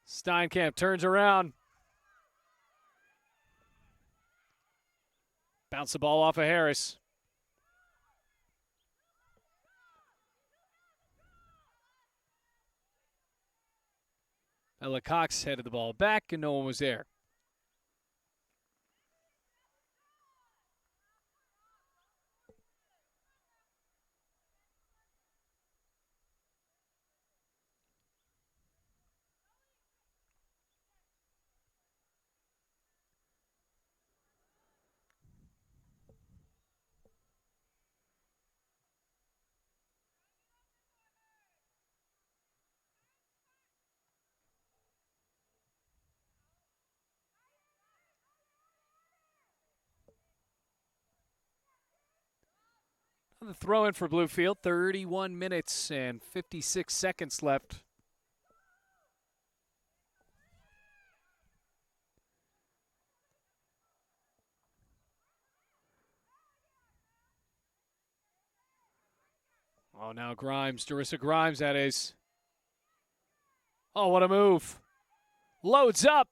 Steinkamp turns around. Bounce the ball off of Harris. Ella Cox headed the ball back, and no one was there. The throw in for Bluefield, 31 minutes and 56 seconds left. Oh, now Grimes, Jerissa Grimes, that is. Oh, what a move. Loads up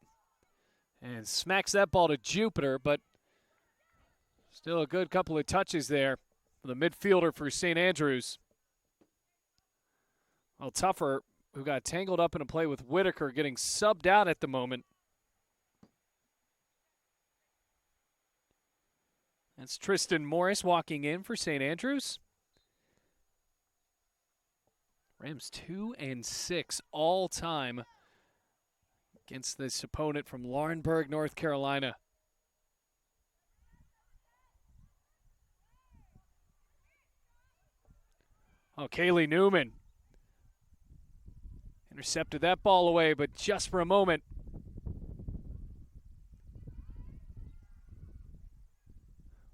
and smacks that ball to Jupiter, but still a good couple of touches there. The midfielder for St. Andrews. Well, Tougher, who got tangled up in a play with Whitaker, getting subbed out at the moment. That's Tristan Morris walking in for St. Andrews. Rams 2-6 all time against this opponent from Laurinburg, North Carolina. Oh, Kaylee Newman intercepted that ball away, but just for a moment.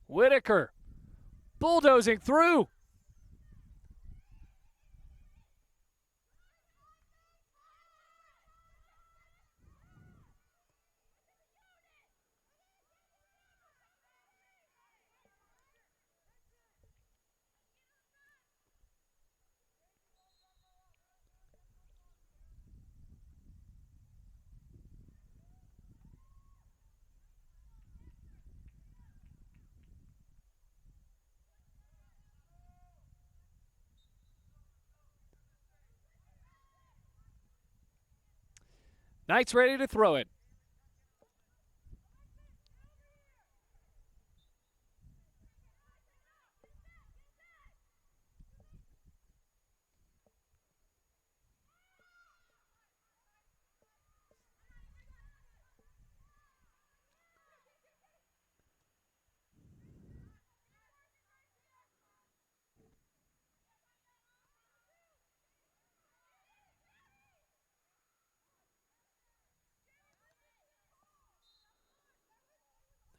Whitaker bulldozing through. Knight's ready to throw it.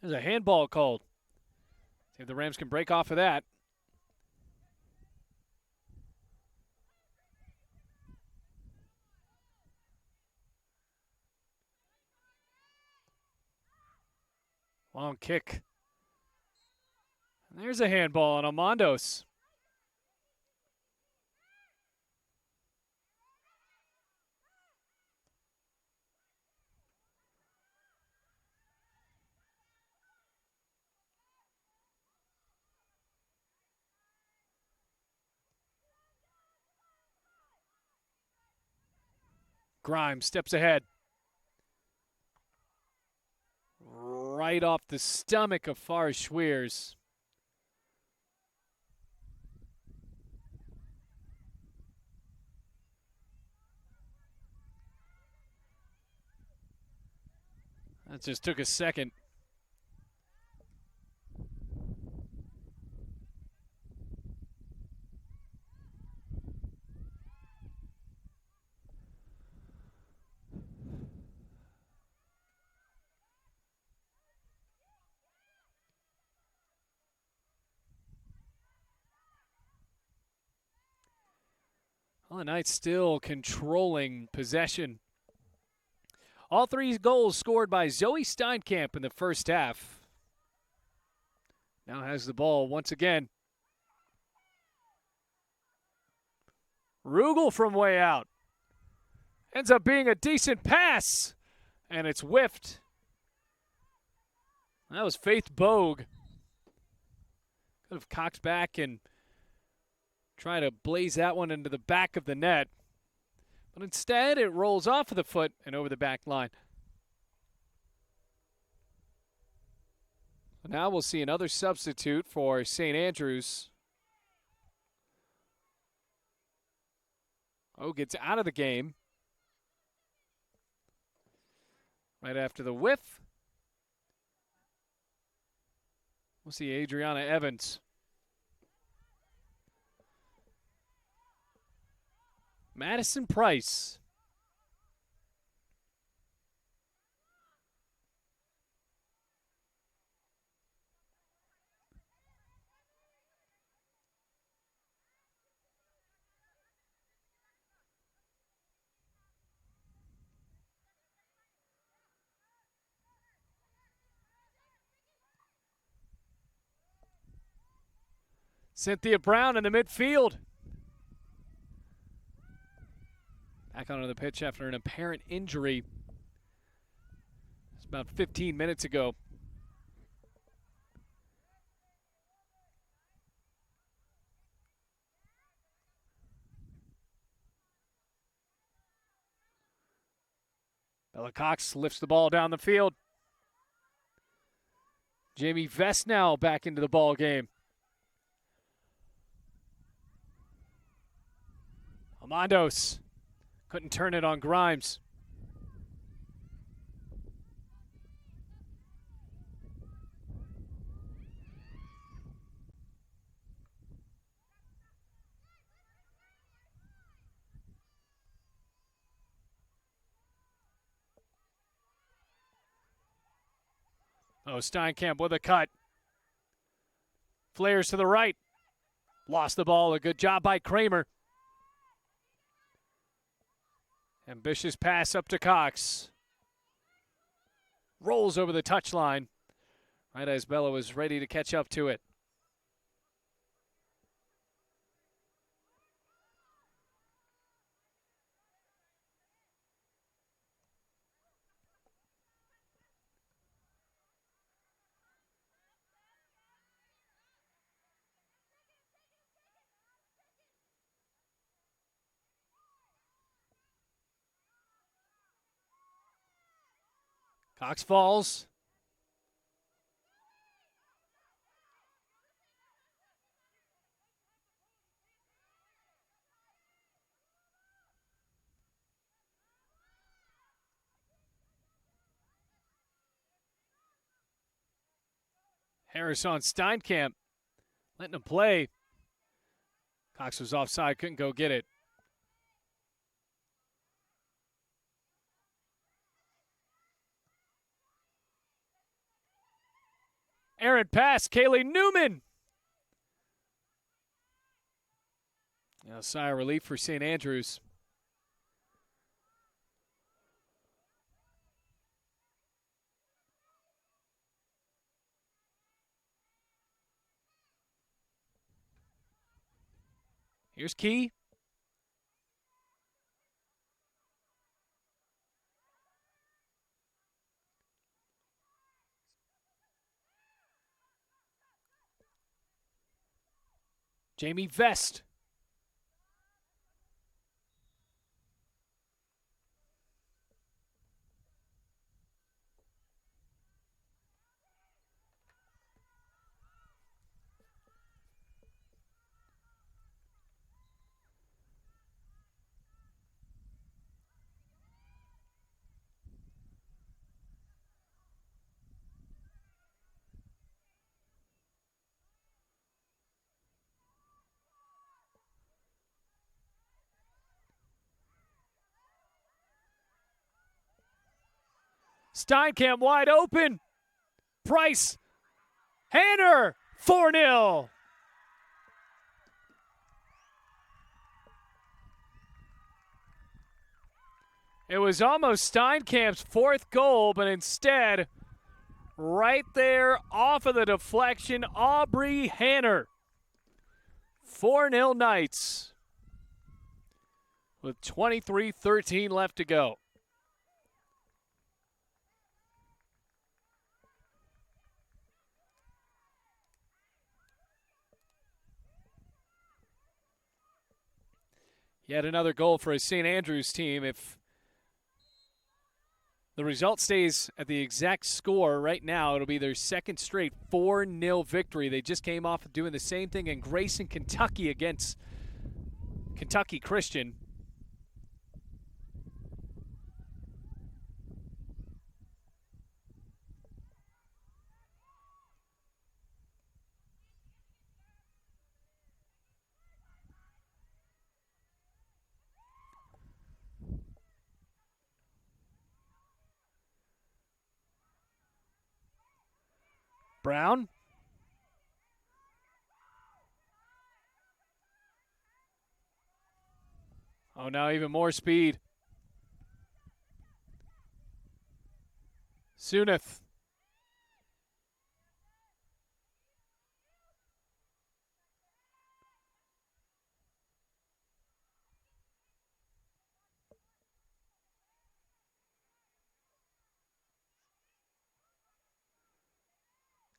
There's a handball called. See if the Rams can break off of that. Long kick. And there's a handball on Almondos. Grimes steps ahead. Right off the stomach of Forrest Schweers. That just took a second. Well, the Knights still controlling possession. All three goals scored by Zoe Steinkamp in the first half. Now has the ball once again. Rugel from way out. Ends up being a decent pass, and it's whiffed. That was Faith Bogue. Could have cocked back and tried to blaze that one into the back of the net. But instead, it rolls off of the foot and over the back line. Now we'll see another substitute for St. Andrews. Oh, gets out of the game. Right after the whiff. We'll see Adriana Evans. Madison Price. Cynthia Brown in the midfield. Back onto the pitch after an apparent injury. It's about 15 minutes ago. Ella Cox lifts the ball down the field. Jamie Vest now back into the ball game. Amandos couldn't turn it on Grimes. Oh, Steinkamp with a cut. Flares to the right. Lost the ball. A good job by Kramer. Ambitious pass up to Cox. Rolls over the touchline. Right as Bella was ready to catch up to it. Cox falls. Harris on Steinkamp. Letting him play. Cox was offside, couldn't go get it. Errant pass, Kaylee Newman. A sigh of relief for St. Andrews. Here's Key. Jamie Vest. Steinkamp wide open. Price. Hanner. 4-0. It was almost Steinkamp's fourth goal, but instead, right there off of the deflection, Aubrey Hanner. 4-0 Knights with 23:13 left to go. Yet another goal for a St. Andrews team. If the result stays at the exact score right now, it'll be their second straight 4-0 victory. They just came off of doing the same thing in Grayson, Kentucky against Kentucky Christian. Brown. Oh, now even more speed. Sunith.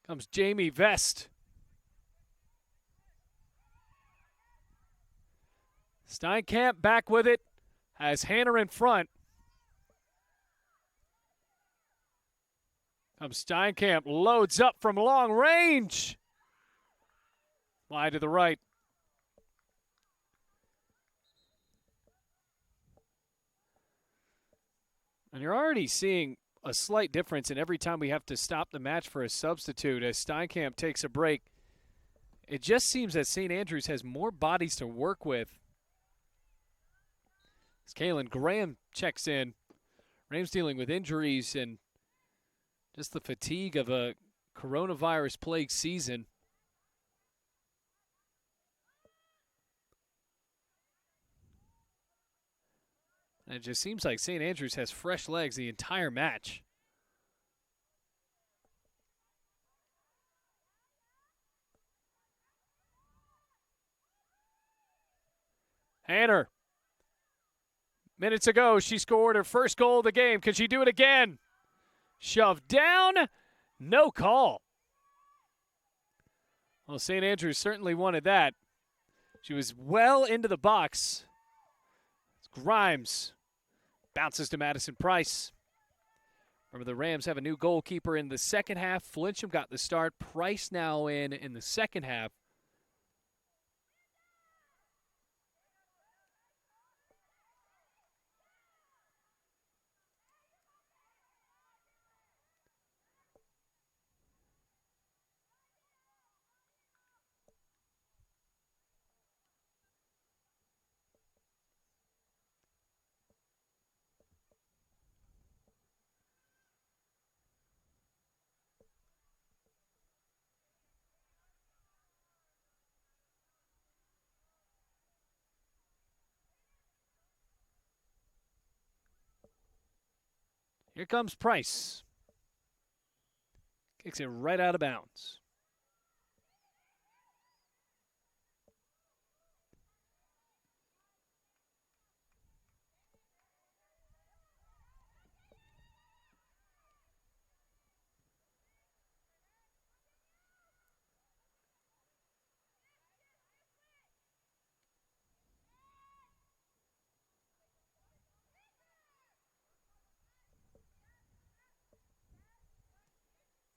Comes Jamie Vest. Steinkamp back with it. Has Hanner in front. Comes Steinkamp, loads up from long range. Wide to the right. And you're already seeing a slight difference in every time we have to stop the match for a substitute as Steinkamp takes a break. It just seems that St. Andrews has more bodies to work with. As Kalen Graham checks in. Rams dealing with injuries and just the fatigue of a coronavirus-plagued season. And it just seems like St. Andrews has fresh legs the entire match. Hanner. Minutes ago, she scored her first goal of the game. Can she do it again? Shoved down. No call. Well, St. Andrews certainly wanted that. She was well into the box. Grimes bounces to Madison Price. Remember, the Rams have a new goalkeeper in the second half. Flincham got the start. Price now in the second half. Here comes Price. Kicks it right out of bounds.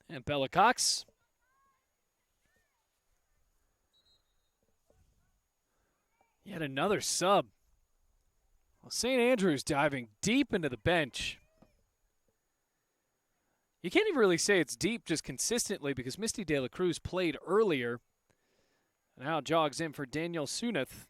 And Bella Cox. Yet another sub. Well, St. Andrews diving deep into the bench. You can't even really say it's deep just consistently because Misty De La Cruz played earlier. And now jogs in for Daniel Sunath.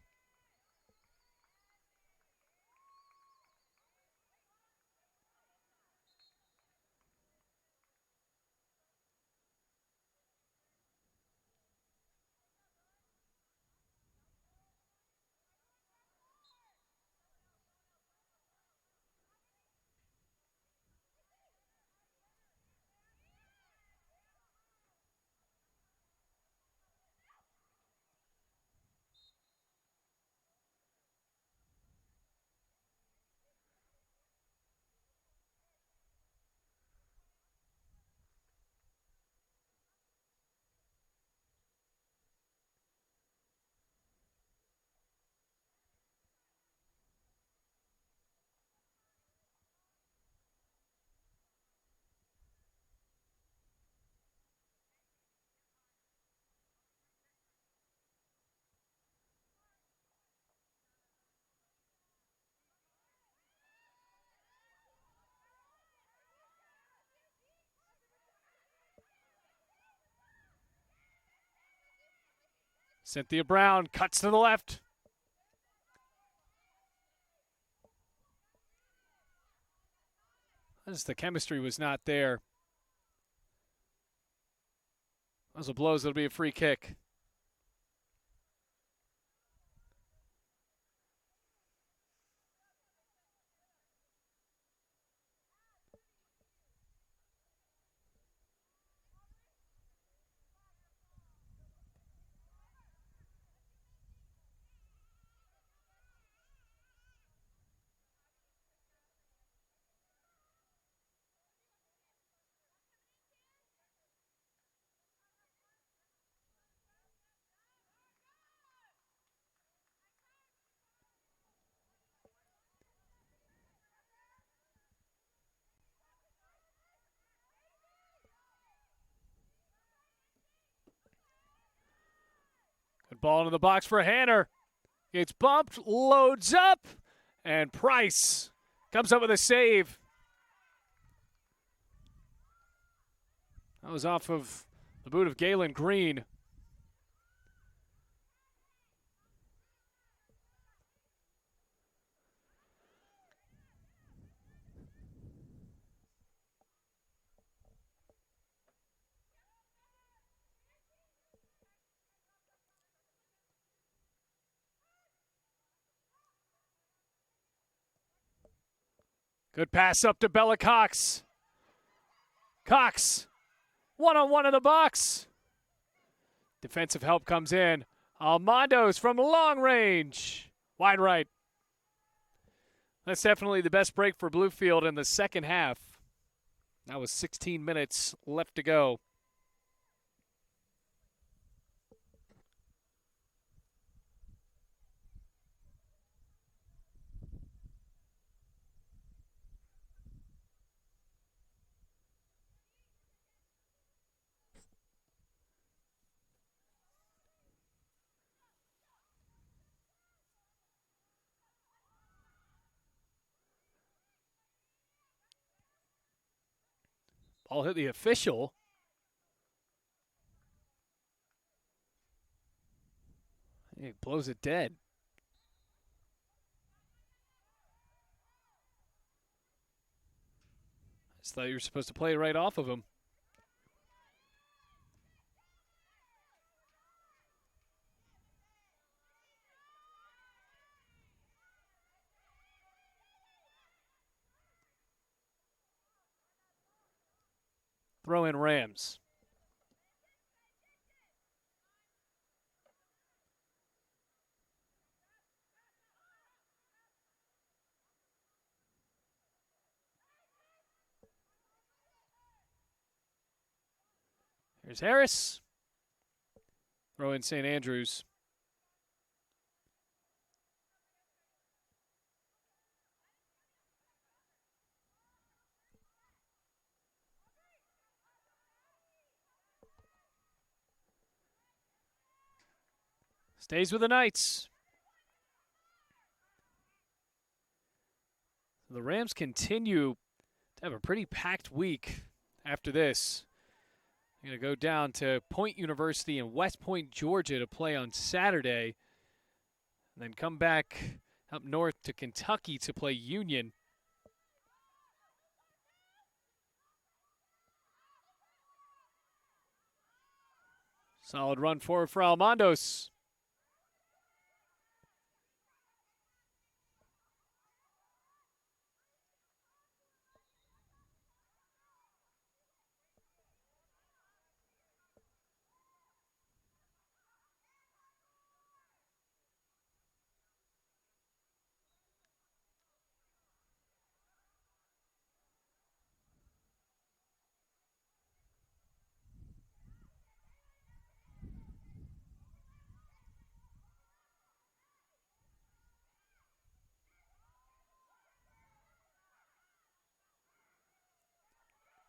Cynthia Brown cuts to the left. Just the chemistry was not there. Those are blows. It'll be a free kick. ball into the box for Hanner. Gets bumped, loads up, and Price comes up with a save. That was off of the boot of Galen Green. Good pass up to Bella Cox. Cox, one-on-one in the box. Defensive help comes in. Almondo's from long range. Wide right. That's definitely the best break for Bluefield in the second half. That was 16 minutes left to go. Ball hit the official. He blows it dead. Just thought you were supposed to play right off of him. Throw in Rams. Here's Harris. Throw in St. Andrews. Stays with the Knights. The Rams continue to have a pretty packed week after this. They're going to go down to Point University in West Point, Georgia to play on Saturday. And then come back up north to Kentucky to play Union. Solid run forward for Almondos.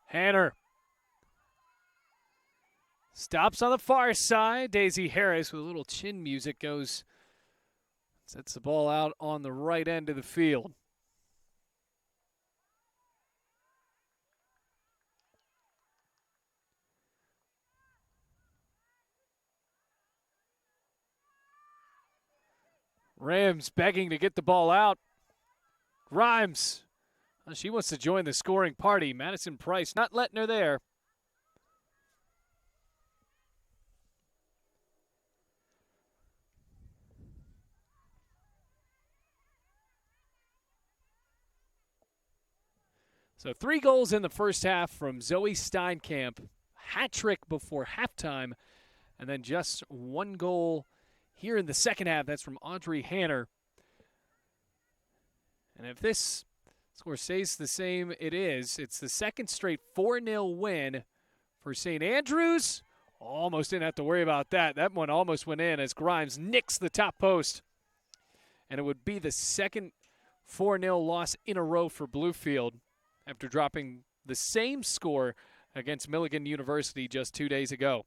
Hanner stops on the far side. Daisy Harris with a little chin music sets the ball out on the right end of the field. Rams begging to get the ball out. Grimes. She wants to join the scoring party. Madison Price not letting her there. So 3 goals in the first half from Zoe Steinkamp. Hat trick before halftime. And then just 1 goal here in the second half. That's from Audrey Hanner. And if this score stays the same, it's the second straight 4-0 win for St. Andrews. Almost didn't have to worry about that. That one almost went in as Grimes nicks the top post. And it would be the second 4-0 loss in a row for Bluefield after dropping the same score against Milligan University just 2 days ago.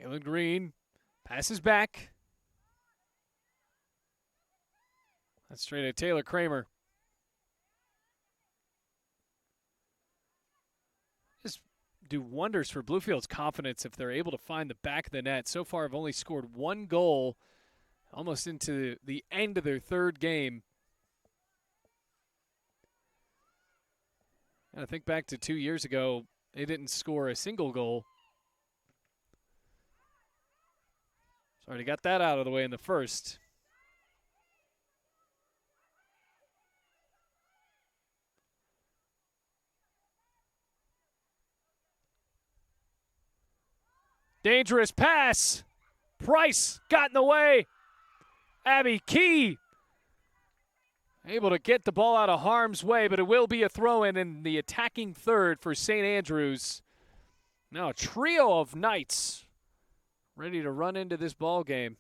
Kalen Green passes back. That's straight at Taylor Kramer. Just do wonders for Bluefield's confidence if they're able to find the back of the net. So far, have only scored one goal, almost into the end of their third game. And I think back to 2 years ago, they didn't score a single goal. So already got that out of the way in the first. Dangerous pass. Price got in the way. Abby Key able to get the ball out of harm's way, but it will be a throw-in in the attacking third for St. Andrews. Now a trio of Knights ready to run into this ball game.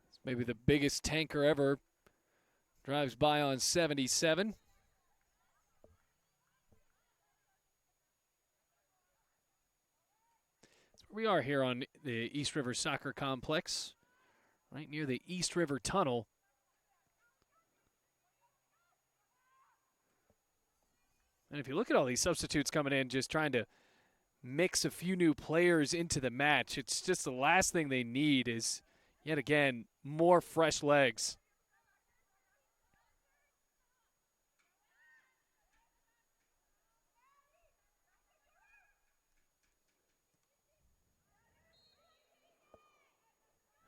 It's maybe the biggest tanker ever. Drives by on 77. We are here on the East River Soccer Complex, right near the East River Tunnel. And if you look at all these substitutes coming in, just trying to mix a few new players into the match, it's just the last thing they need is, yet again, more fresh legs.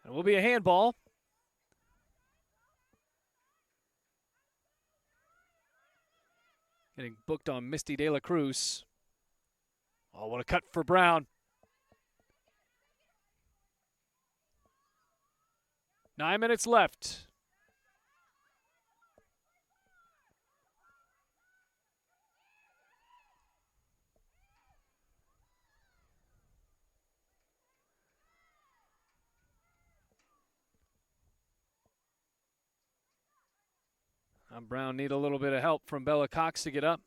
And it will be a handball. Getting booked on Misty De La Cruz. Oh, what a cut for Brown. 9 minutes left. Brown need a little bit of help from Bella Cox to get up.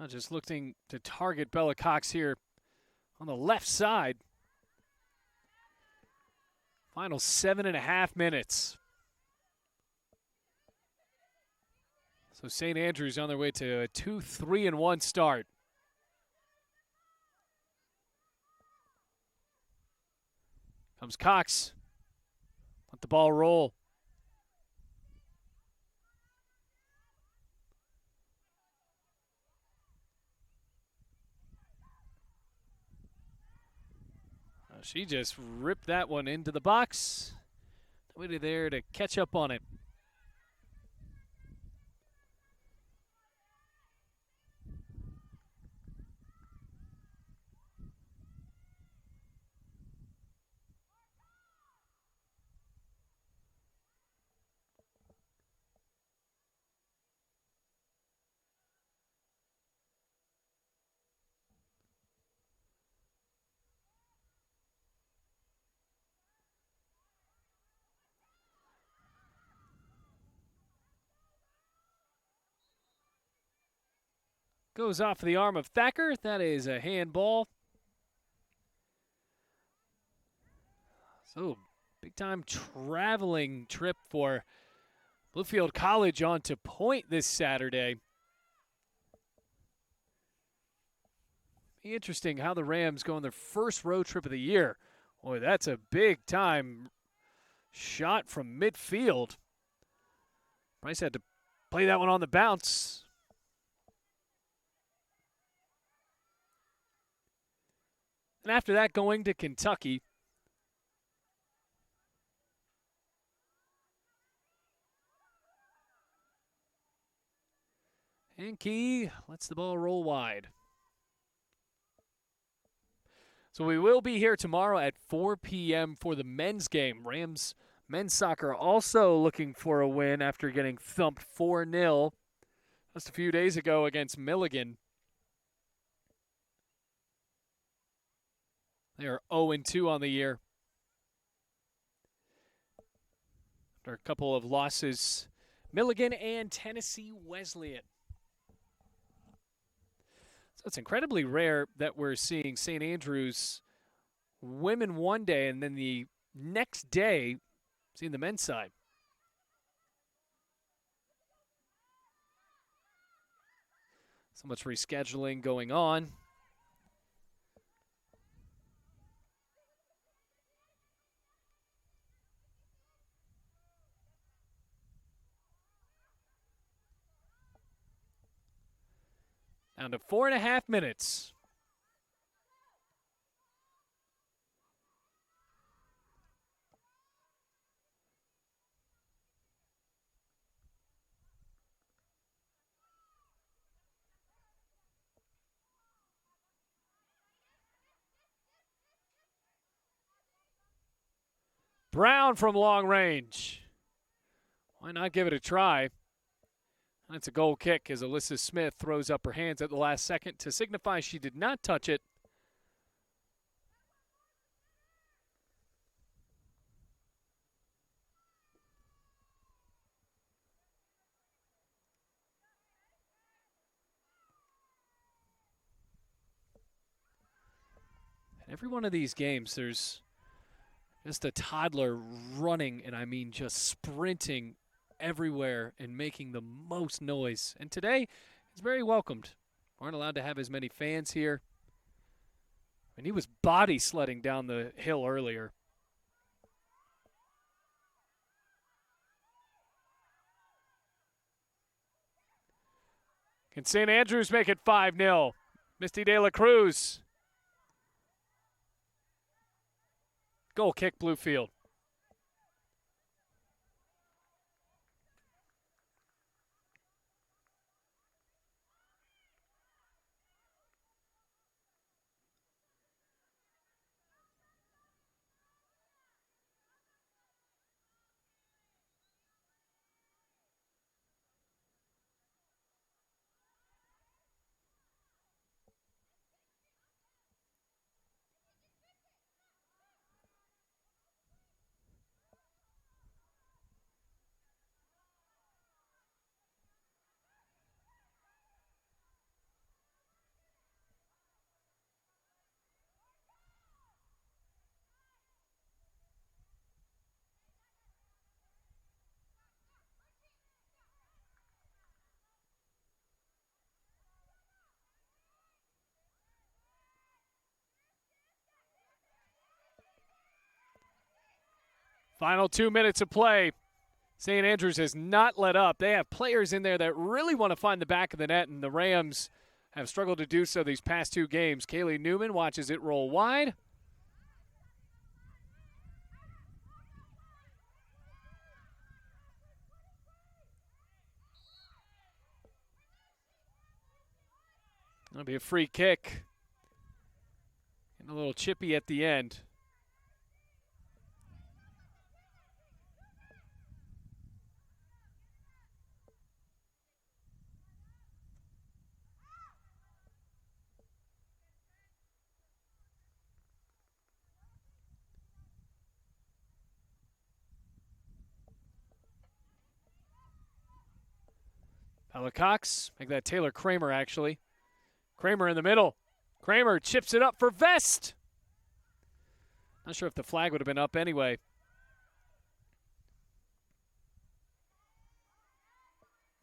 Just looking to target Bella Cox here on the left side. Final 7.5 minutes. So St. Andrews on their way to a 2-3-1 start. Comes Cox. Let the ball roll. She just ripped that one into the box. Nobody there to catch up on it. Goes off the arm of Thacker. That is a handball. So, big-time traveling trip for Bluefield College on to Point this Saturday. Be interesting how the Rams go on their first road trip of the year. Boy, that's a big-time shot from midfield. Bryce had to play that one on the bounce. And after that, going to Kentucky. And Key lets the ball roll wide. So we will be here tomorrow at 4 p.m. for the men's game. Rams men's soccer also looking for a win after getting thumped 4-0 just a few days ago against Milligan. They are 0-2 on the year. After a couple of losses, Milligan and Tennessee Wesleyan. So it's incredibly rare that we're seeing St. Andrews women one day and then the next day seeing the men's side. So much rescheduling going on. Down to 4.5 minutes. Brown from long range. Why not give it a try? That's a goal kick as Alyssa Smith throws up her hands at the last second to signify she did not touch it. Every one of these games, there's just a toddler running, and I mean just sprinting everywhere and making the most noise. And today, it's very welcomed. Aren't allowed to have as many fans here. And he was body sledding down the hill earlier. Can St. Andrews make it 5-0? Misty De La Cruz. Goal kick, Bluefield. Final 2 minutes of play. St. Andrews has not let up. They have players in there that really want to find the back of the net, and the Rams have struggled to do so these past 2 games. Kaylee Newman watches it roll wide. That'll be a free kick. And a little chippy at the end. Ella Cox, make that Taylor Kramer actually. Kramer in the middle. Kramer chips it up for Vest. Not sure if the flag would have been up anyway.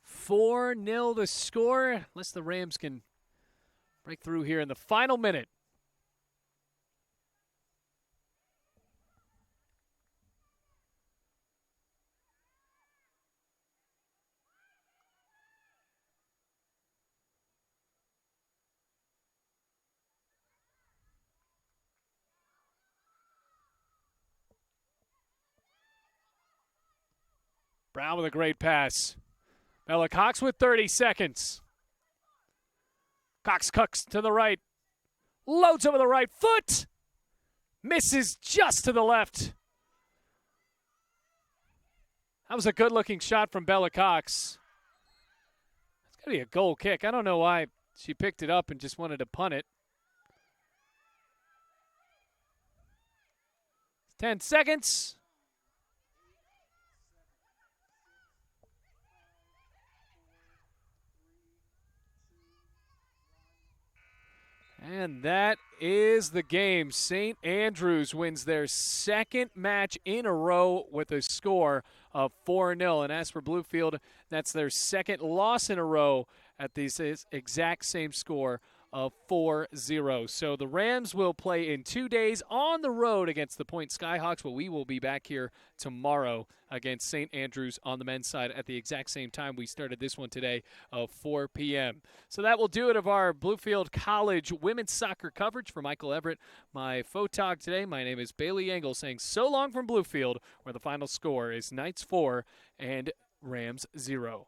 4-0 the score, unless the Rams can break through here in the final minute. Brown with a great pass. Bella Cox with 30 seconds. Cox cucks to the right. Loads over the right foot. Misses just to the left. That was a good-looking shot from Bella Cox. It's going to be a goal kick. I don't know why she picked it up and just wanted to punt it. 10 seconds. And that is the game. St. Andrews wins their second match in a row with a score of 4-0. And as for Bluefield, that's their second loss in a row at this exact same score of 4-0. So the Rams will play in 2 days on the road against the Point Skyhawks, but we will be back here tomorrow against St. Andrews on the men's side at the exact same time we started this one today of 4 p.m. So that will do it of our Bluefield College women's soccer coverage. For Michael Everett, my photog today, my name is Bailey Engel saying so long from Bluefield, where the final score is Knights 4 and Rams 0.